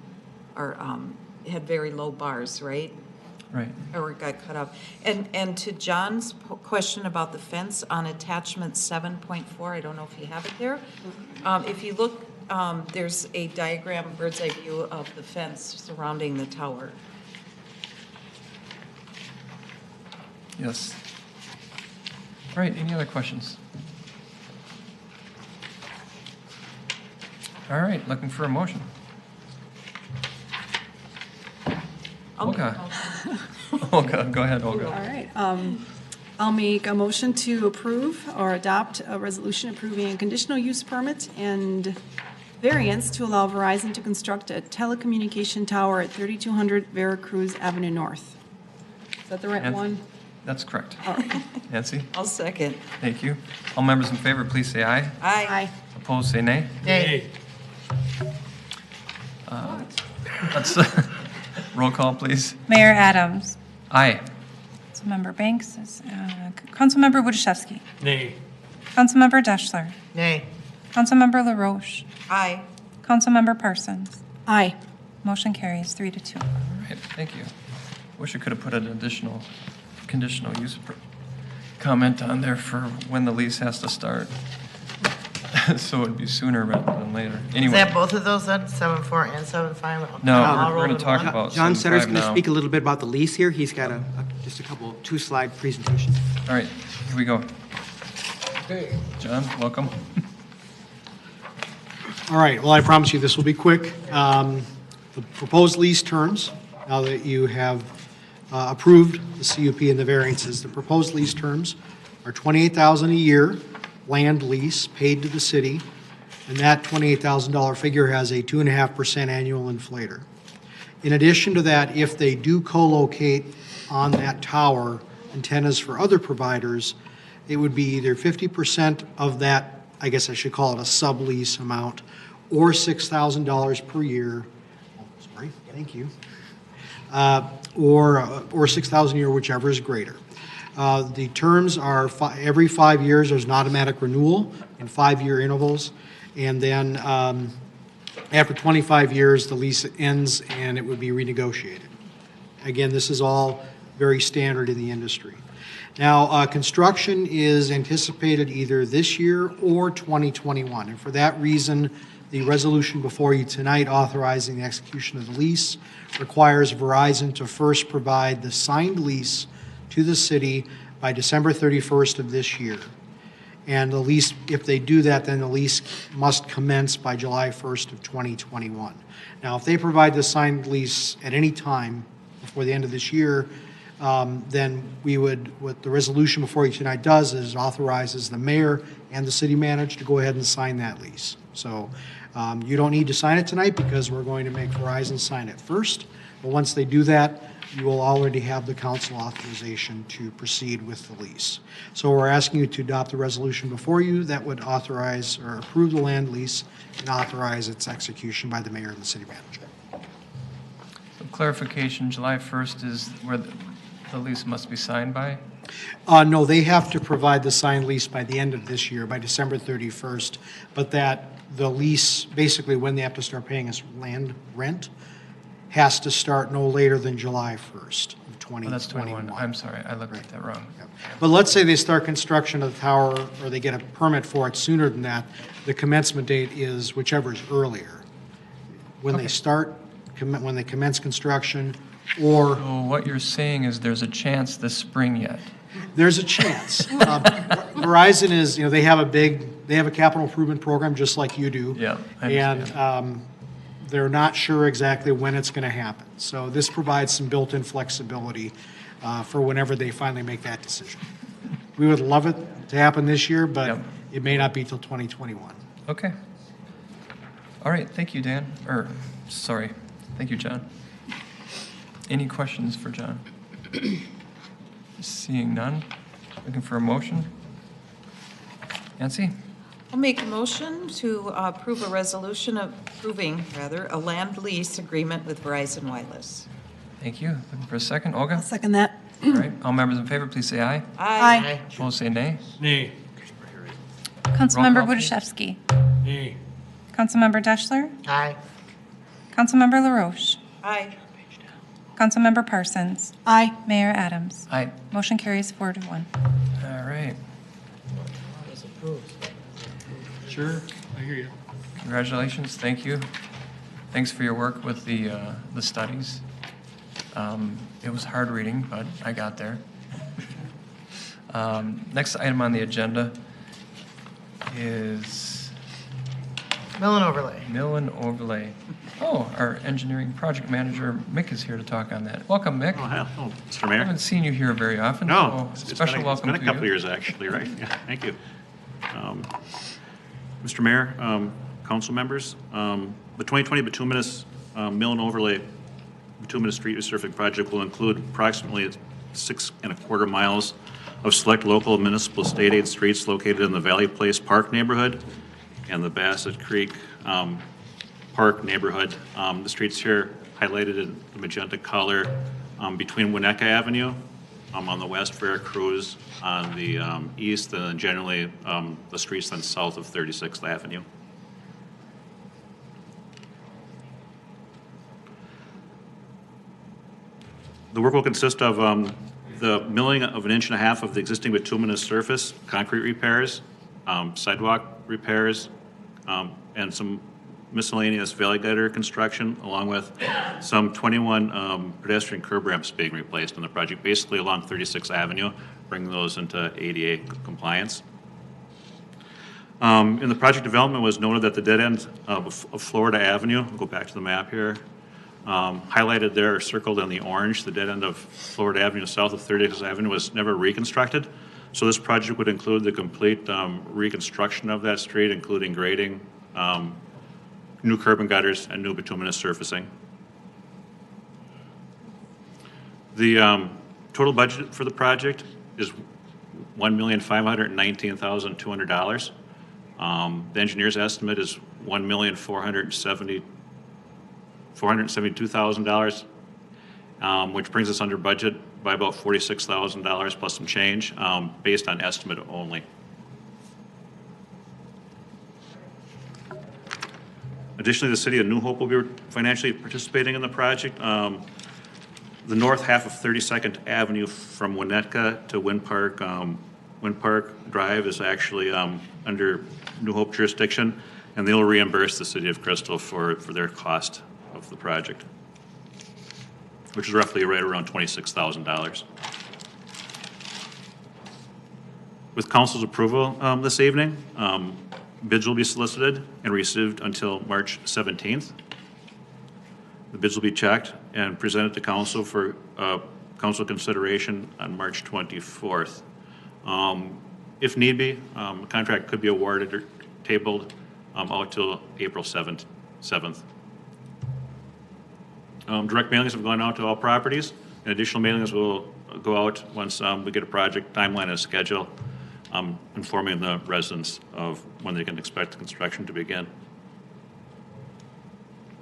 had very low bars, right? Right. Or got cut off. And to John's question about the fence on attachment 7.4, I don't know if you have it there. If you look, there's a diagram, bird's eye view of the fence surrounding the tower. Yes. All right, any other questions? All right, looking for a motion. Olga. Olga, go ahead, Olga. All right. I'll make a motion to approve or adopt a resolution approving a conditional use permit and variance to allow Verizon to construct a telecommunication tower at 3200 Veracruz Avenue North. Is that the right one? That's correct. All right. Nancy? I'll second. Thank you. All members in favor, please say aye. Aye. Opposed, say nay. Nay. Let's roll call, please. Mayor Adams. Aye. Councilmember Banks. Councilmember Wojciechowski. Nay. Councilmember Deschler. Nay. Councilmember LaRoche. Aye. Councilmember Parsons. Aye. Motion carries 3-2. All right, thank you. Wish I could have put an additional conditional use comment on there for when the lease has to start. So it'd be sooner rather than later. Is Anyway, that both of those then, 7.4 and 7.5? no, All we're rolled going in to talk one? about John Sutter's 7.5 going to now. speak a little bit about the lease here. He's got just a couple, 2-slide presentation. All right, here we go. John, welcome. All right, well, I promise you this will be quick. The proposed lease terms, now that you have approved the CUP and the variances. The proposed lease terms are $28,000 a year, land lease paid to the city, and that $28,000 figure has a 2.5% annual inflator. In addition to that, if they do co-locate on that tower antennas for other providers, it would be either 50% of that, I guess I should call it a sublease amount, or $6,000 per year. Oh, sorry, thank you. Or $6,000 a year, whichever is greater. The terms are every 5 years. There's an automatic renewal in 5-year intervals, and then after 25 years, the lease ends and it would be renegotiated. Again, this is all very standard in the industry. Now, construction is anticipated either this year or 2021, and for that reason, the resolution before you tonight authorizing the execution of the lease requires Verizon to first provide the signed lease to the city by December 31st of this year. And the lease, if they do that, then the lease must commence by July 1st of 2021. Now, if they provide the signed lease at any time before the end of this year, then we would, what the resolution before you tonight does is authorizes the mayor and the city manager to go ahead and sign that lease. So you don't need to sign it tonight because we're going to make Verizon sign it first. But once they do that, you will already have the council authorization to proceed with the lease. So we're asking you to adopt the resolution before you that would authorize or approve the land lease and authorize its execution by the mayor and the city manager. So clarification, July 1st is where the lease must be signed by? No, they have to provide the signed lease by the end of this year, by December 31st, but that the lease, basically when they have to start paying us land rent, has to start no later than July 1st of 2021. Oh, that's 21. I'm sorry, I looked at that wrong. Yep. But let's say they start construction of the tower, or they get a permit for it sooner than that, the commencement date is whichever is earlier. When they start, when they commence construction, or... So what you're saying is there's a chance this spring yet? There's a chance. Verizon is, they have a capital improvement program just like you do. Yeah, I understand. And they're not sure exactly when it's going to happen. So this provides some built-in flexibility for whenever they finally make that decision. We would love it to happen this year, but it may not be till 2021. Okay. All right, thank you, Dan. Sorry. Thank you, John. Any questions for John? Seeing none. Looking for a motion? Nancy? I'll make a motion to approve a resolution approving a land lease agreement with Verizon Wireless. Thank you. Looking for a second? Olga? I'll second that. All right. All members in favor, please say aye. Aye. Opposed, say nay. Nay. Councilmember Roll call, Budiszewski. Nay. Councilmember Deschler. Aye. Councilmember LaRoche. Aye. Councilmember Parsons. Aye. Mayor Adams. Aye. Motion carries 4-1. All right. Sure, I hear you. Congratulations. Thank you. Thanks for your work with the studies. It was hard reading, but I got there. Next item on the agenda is Mill and overlay. mill and overlay. Oh, our engineering project manager, Mick, is here to talk on that. Welcome, Mick. Oh, Mr. I Mayor? haven't seen you here very often. No, so it's special welcome been to a couple you. years, actually, right? Yeah, thank you. Mr. Mayor, council members, the 2020 bituminous mill and overlay bituminous street resurfacing project will include approximately 6.25 miles of select local municipal state aid streets located in the Valley Place Park neighborhood and the Bassett Creek Park neighborhood. The streets here highlighted in the magenta color between Winnetka Avenue on the west, Veracruz on the east, and then generally the streets then south of 36th Avenue. The work will consist of the milling of 1.5 inches of the existing bituminous surface, concrete repairs, sidewalk repairs, and some miscellaneous valley gutter construction, along with some 21 pedestrian curb ramps being replaced in the project, basically along 36th Avenue, bringing those into ADA compliance. In the project development was noted that the dead end of Florida Avenue, we'll go back to the map here, Highlighted there or circled in the orange, the dead end of Florida Avenue south of 36th Avenue was never reconstructed. So this project would include the complete reconstruction of that street, including grading, new curb and gutters, and new bituminous surfacing. The total budget for the project is $1,519,200. The engineer's estimate is $472,000, which brings us under budget by about $46,000 plus some change, based on estimate only. Additionally, the city of New Hope will be financially participating in the project. The north half of 32nd Avenue from Winnetka to Wind Park Drive is actually under New Hope jurisdiction, and they'll reimburse the city of Crystal for their cost of the project, which is roughly right around $26,000. With council's approval this evening, bids will be solicited and received until March 17th. The bids will be checked and presented to council for council consideration on March 24th. If need be, a contract could be awarded or tabled out till April 7th. Direct mailings have gone out to all properties, and additional mailings will go out once we get a project timeline and a schedule, informing the residents of when they can expect the construction to begin.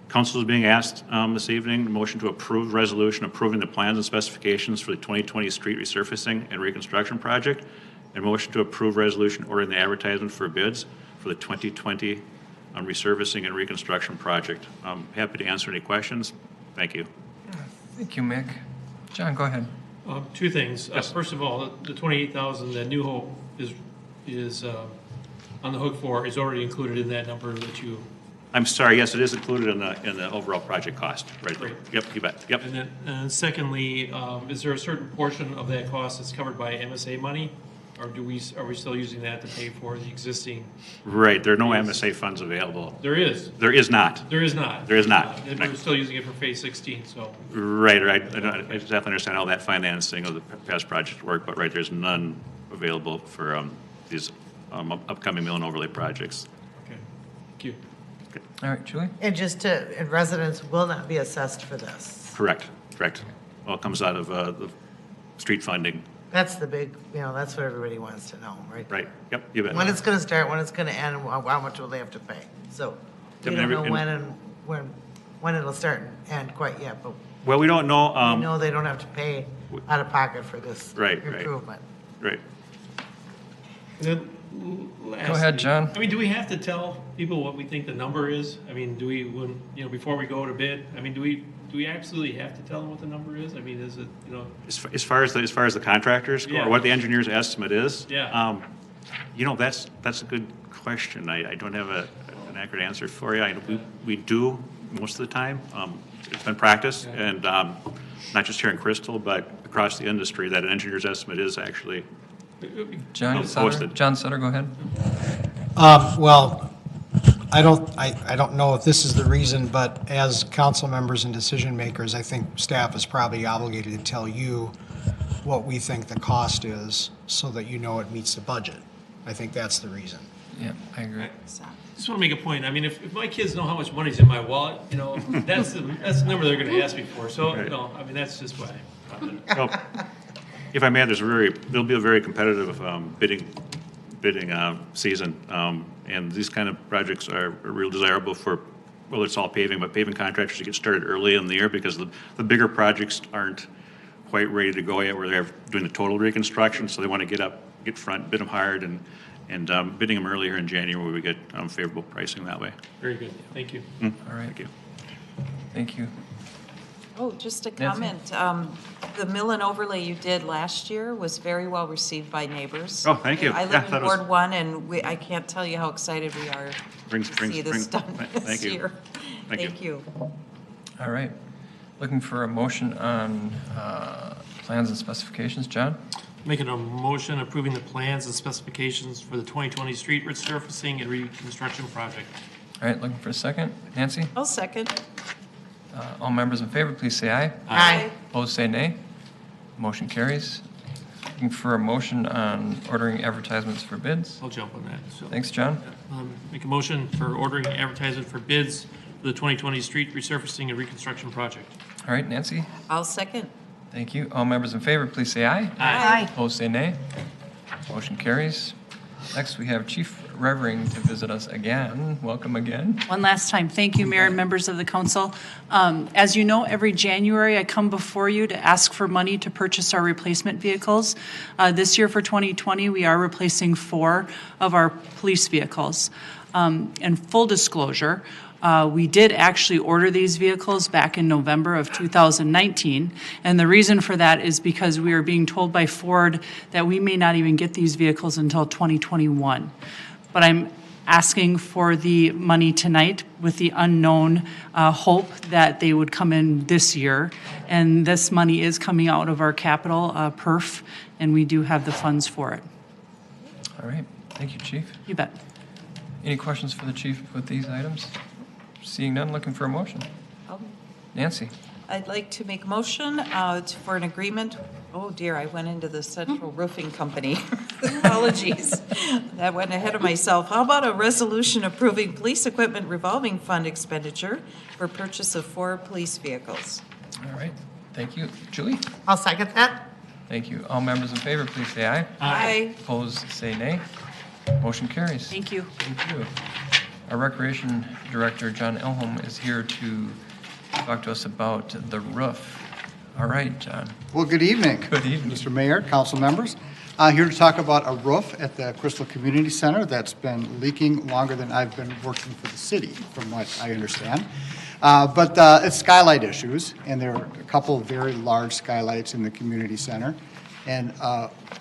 Council is being asked this evening, a motion to approve resolution approving the plans and specifications for the 2020 street resurfacing and reconstruction project, and motion to approve resolution ordering the advertisement for bids for the 2020 resurfacing and reconstruction project. I'm happy to answer any questions. Thank you. Thank you, Mick. John, go ahead. Two things. Yes. First of all, the $28,000 that New Hope is on the hook for is already included in that number that you. I'm sorry, yes, it is included in the overall project cost, right? Great. Yep, you bet, yep. And then, secondly, is there a certain portion of that cost that's covered by MSA money? Or are we still using that to pay for the existing? Right, there are no MSA funds available. There is. There is not. There is not. There is not. And we're still using it for phase 16, so. Right, I don't exactly understand how that financing of the past project work, but right, there's none available for these upcoming mill and overlay projects. Okay, thank you. All right, Julie? And and residents will not be assessed for this. Correct. All comes out of the street funding. That's the big, that's what everybody wants to know, right? Right, yep, you bet. When it's going to start, when it's going to end, and how much will they have to pay? So we Yep, don't know and- when it'll start and end quite yet, but Well, we don't know. we know they don't have to pay out of pocket for this Right. improvement. Right. And then lastly, Go ahead, John. I mean, do we have to tell people what we think the number is? I mean, do we, before we go to bid, I mean, do we absolutely have to tell them what the number is? I mean, is it, As far as the contractors go, Yeah. or what the engineer's estimate is? Yeah. That's a good question. I don't have an accurate answer for you. We do most of the time. It's been practiced, and not just here in Crystal, but across the industry, that an engineer's estimate is actually John Sutter, go ahead. Well, I don't know if this is the reason, but as council members and decision makers, I think staff is probably obligated to tell you what we think the cost is so that you know it meets the budget. I think that's the reason. Yeah, I agree. I just want to make a point. I mean, if my kids know how much money's in my wallet, that's the number they're going to ask me for. So, Right. I mean, that's just why. Well, if I may, there'll be a very competitive bidding season, and these kind of projects are real desirable for, well, it's all paving, but paving contractors to get started early in the year because the bigger projects aren't quite ready to go yet, where they're doing the total reconstruction, so they want to get front, bid them hard, and bidding them earlier in January, we get favorable pricing that way. Very good. Thank you. All right. Thank you. Thank you. Oh, just a Nancy? comment. The mill and overlay you did last year was very well received by neighbors. Oh, thank you. I Yeah, live in that was- Ward 1, and I can't tell you how excited we are to see this done Thank this you. year. Thank you. All right. Looking for a motion on plans and specifications. John? Making a motion approving the plans and specifications for the 2020 street resurfacing and reconstruction project. All right, looking for a second. Nancy? I'll second. All members in favor, please say aye. Aye. Opposed, say nay. Motion carries. Looking for a motion on ordering advertisements for bids. I'll jump on that. So, Thanks, John. make a motion for ordering advertisement for bids for the 2020 street resurfacing and reconstruction project. All right, Nancy. I'll second. Thank you. All members in favor, please say aye. Aye. Opposed, say nay. Motion carries. Next, we have Chief Revering to visit us again. Welcome again. One last time, thank you, Mayor and members of the council. As you know, every January I come before you to ask for money to purchase our replacement vehicles. This year for 2020, we are replacing 4 of our police vehicles. And full disclosure, we did actually order these vehicles back in November of 2019, and the reason for that is because we are being told by Ford that we may not even get these vehicles until 2021. But I'm asking for the money tonight with the unknown hope that they would come in this year, and this money is coming out of our capital perf, and we do have the funds for it. All right. Thank you, Chief. You bet. Any questions for the chief with these items? Seeing none, looking for a motion. Nancy. I'd like to make a motion for an agreement. Oh dear, I went into the Central Roofing Company. Apologies. That went ahead of myself. How about a resolution approving police equipment revolving fund expenditure for purchase of 4 police vehicles? All right. Thank you. Julie? I'll second that. Thank you. All members in favor, please say aye. Aye. Opposed, say nay. Motion carries. Thank you. Thank you. Our Recreation Director, John Elholm, is here to talk to us about the roof. All right, John. Well, good evening. Good evening. Mr. Mayor, council members. Here to talk about a roof at the Crystal Community Center that's been leaking longer than I've been working for the city, from what I understand. But it's skylight issues, and there are a couple of very large skylights in the community center. And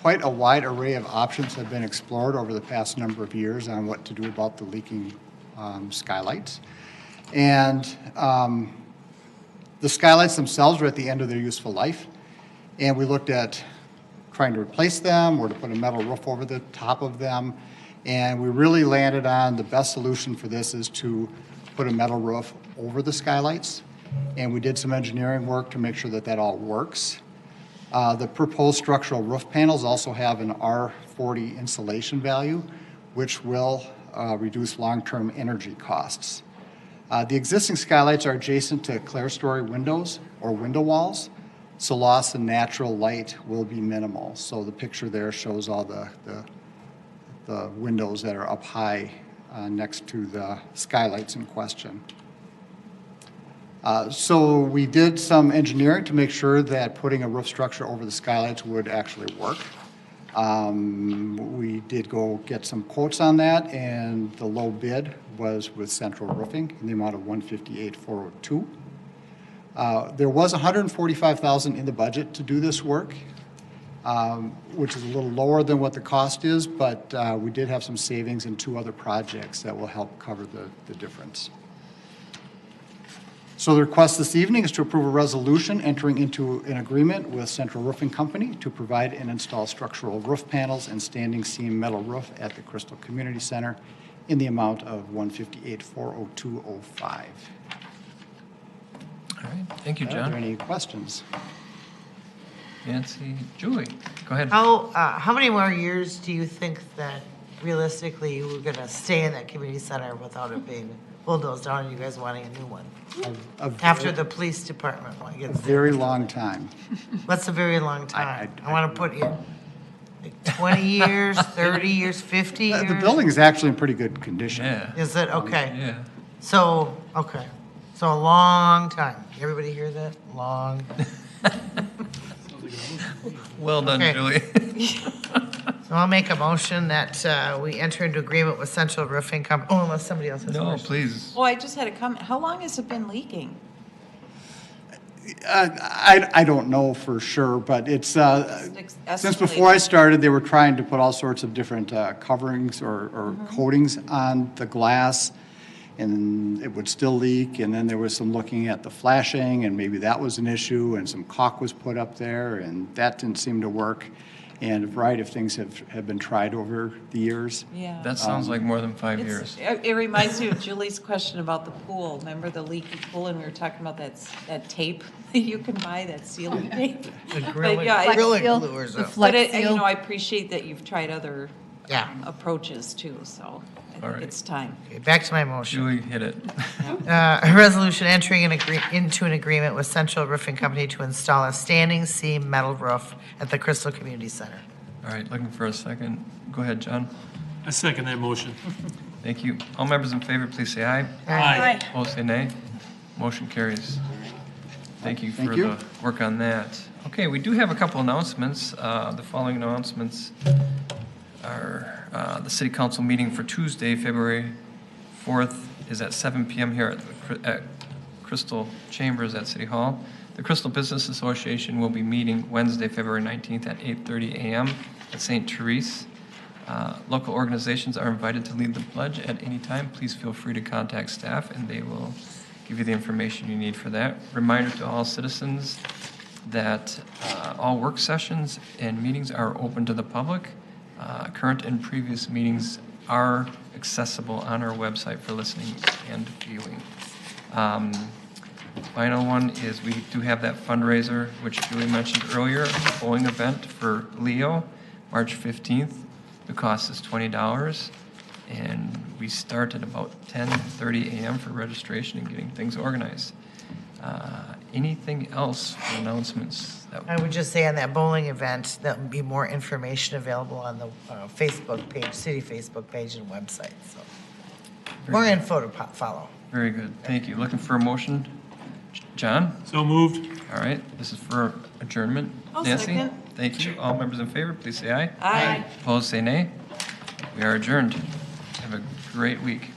quite a wide array of options have been explored over the past number of years on what to do about the leaking skylights. And the skylights themselves are at the end of their useful life. And we looked at trying to replace them or to put a metal roof over the top of them. And we really landed on the best solution for this is to put a metal roof over the skylights. And we did some engineering work to make sure that that all works. The proposed structural roof panels also have an R40 insulation value, which will reduce long-term energy costs. The existing skylights are adjacent to clerestory windows or window walls, so loss in natural light will be minimal. So the picture there shows all the windows that are up high next to the skylights in question. So we did some engineering to make sure that putting a roof structure over the skylights would actually work. We did go get some quotes on that, and the low bid was with Central Roofing in the amount of $158,402. There was $145,000 in the budget to do this work, which is a little lower than what the cost is, but we did have some savings in 2 other projects that will help cover the difference. So the request this evening is to approve a resolution entering into an agreement with Central Roofing Company to provide and install structural roof panels and standing seam metal roof at the Crystal Community Center in the amount of $158,402.05. All right. Thank you, Are John. there any questions? Nancy. Julie, go ahead. How many more years do you think that realistically we're going to stay in that community center without it being bulldozed down and you guys wanting a new one? After the police department one A gets very long time. What's a very long time? I want to put you like 20 years, 30 years, 50 years? The building is actually in pretty good condition. Yeah. Is it? Okay. Yeah. So, okay. So a long time. Everybody hear that? Long. Well done, Okay. Julie. So I'll make a motion that we enter into agreement with Central Roofing Company. Oh, unless somebody else has a No, motion. please. Oh, I just had a comment. How long has it been leaking? I don't know for sure, but it's, since escalate. before I started, they were trying to put all sorts of different coverings or coatings on the glass, and it would still leak, and then there was some looking at the flashing, and maybe that was an issue, and some caulk was put up there, and that didn't seem to work. and a variety of things have been tried over the years. Yeah. That sounds like more than 5 years. It reminds me of Julie's question about the pool. Remember the leaky pool, and we were talking about that tape that you can buy, that sealing tape? But yeah, Acrylic it's- glue or something. But I appreciate that you've tried other Yeah. approaches too, so I think it's time. Okay, back to my motion. Julie hit it. A resolution entering into an agreement with Central Roofing Company to install a standing seam metal roof at the Crystal Community Center. All right, looking for a second. Go ahead, John. I second that motion. Thank you. All members in favor, please say aye. Aye. Opposed, say nay. Motion carries. Thank you Thank for you. the work on that. Okay, we do have a couple announcements. The following announcements are the city council meeting for Tuesday, February 4th is at 7 p.m. here at Crystal Chambers at City Hall. The Crystal Business Association will be meeting Wednesday, February 19th at 8:30 a.m. at St. Therese. Local organizations are invited to lead the pledge at any time. Please feel free to contact staff and they will give you the information you need for that. Reminder to all citizens that all work sessions and meetings are open to the public. Current and previous meetings are accessible on our website for listening and viewing. Final one is we do have that fundraiser, which Julie mentioned earlier, a bowling event for Leo, March 15th. The cost is $20, and we start at about 10:30 a.m. for registration and getting things organized. Anything else for announcements? I would just say on that bowling event, there'll be more information available on the Facebook page, city Facebook page and website, so. More info to follow. Very good, thank you. Looking for a motion? John? So moved. All right, this is for adjournment. I'll Nancy? second. Thank you. All members in favor, please say aye. Aye. Opposed, say nay. We are adjourned. Have a great week.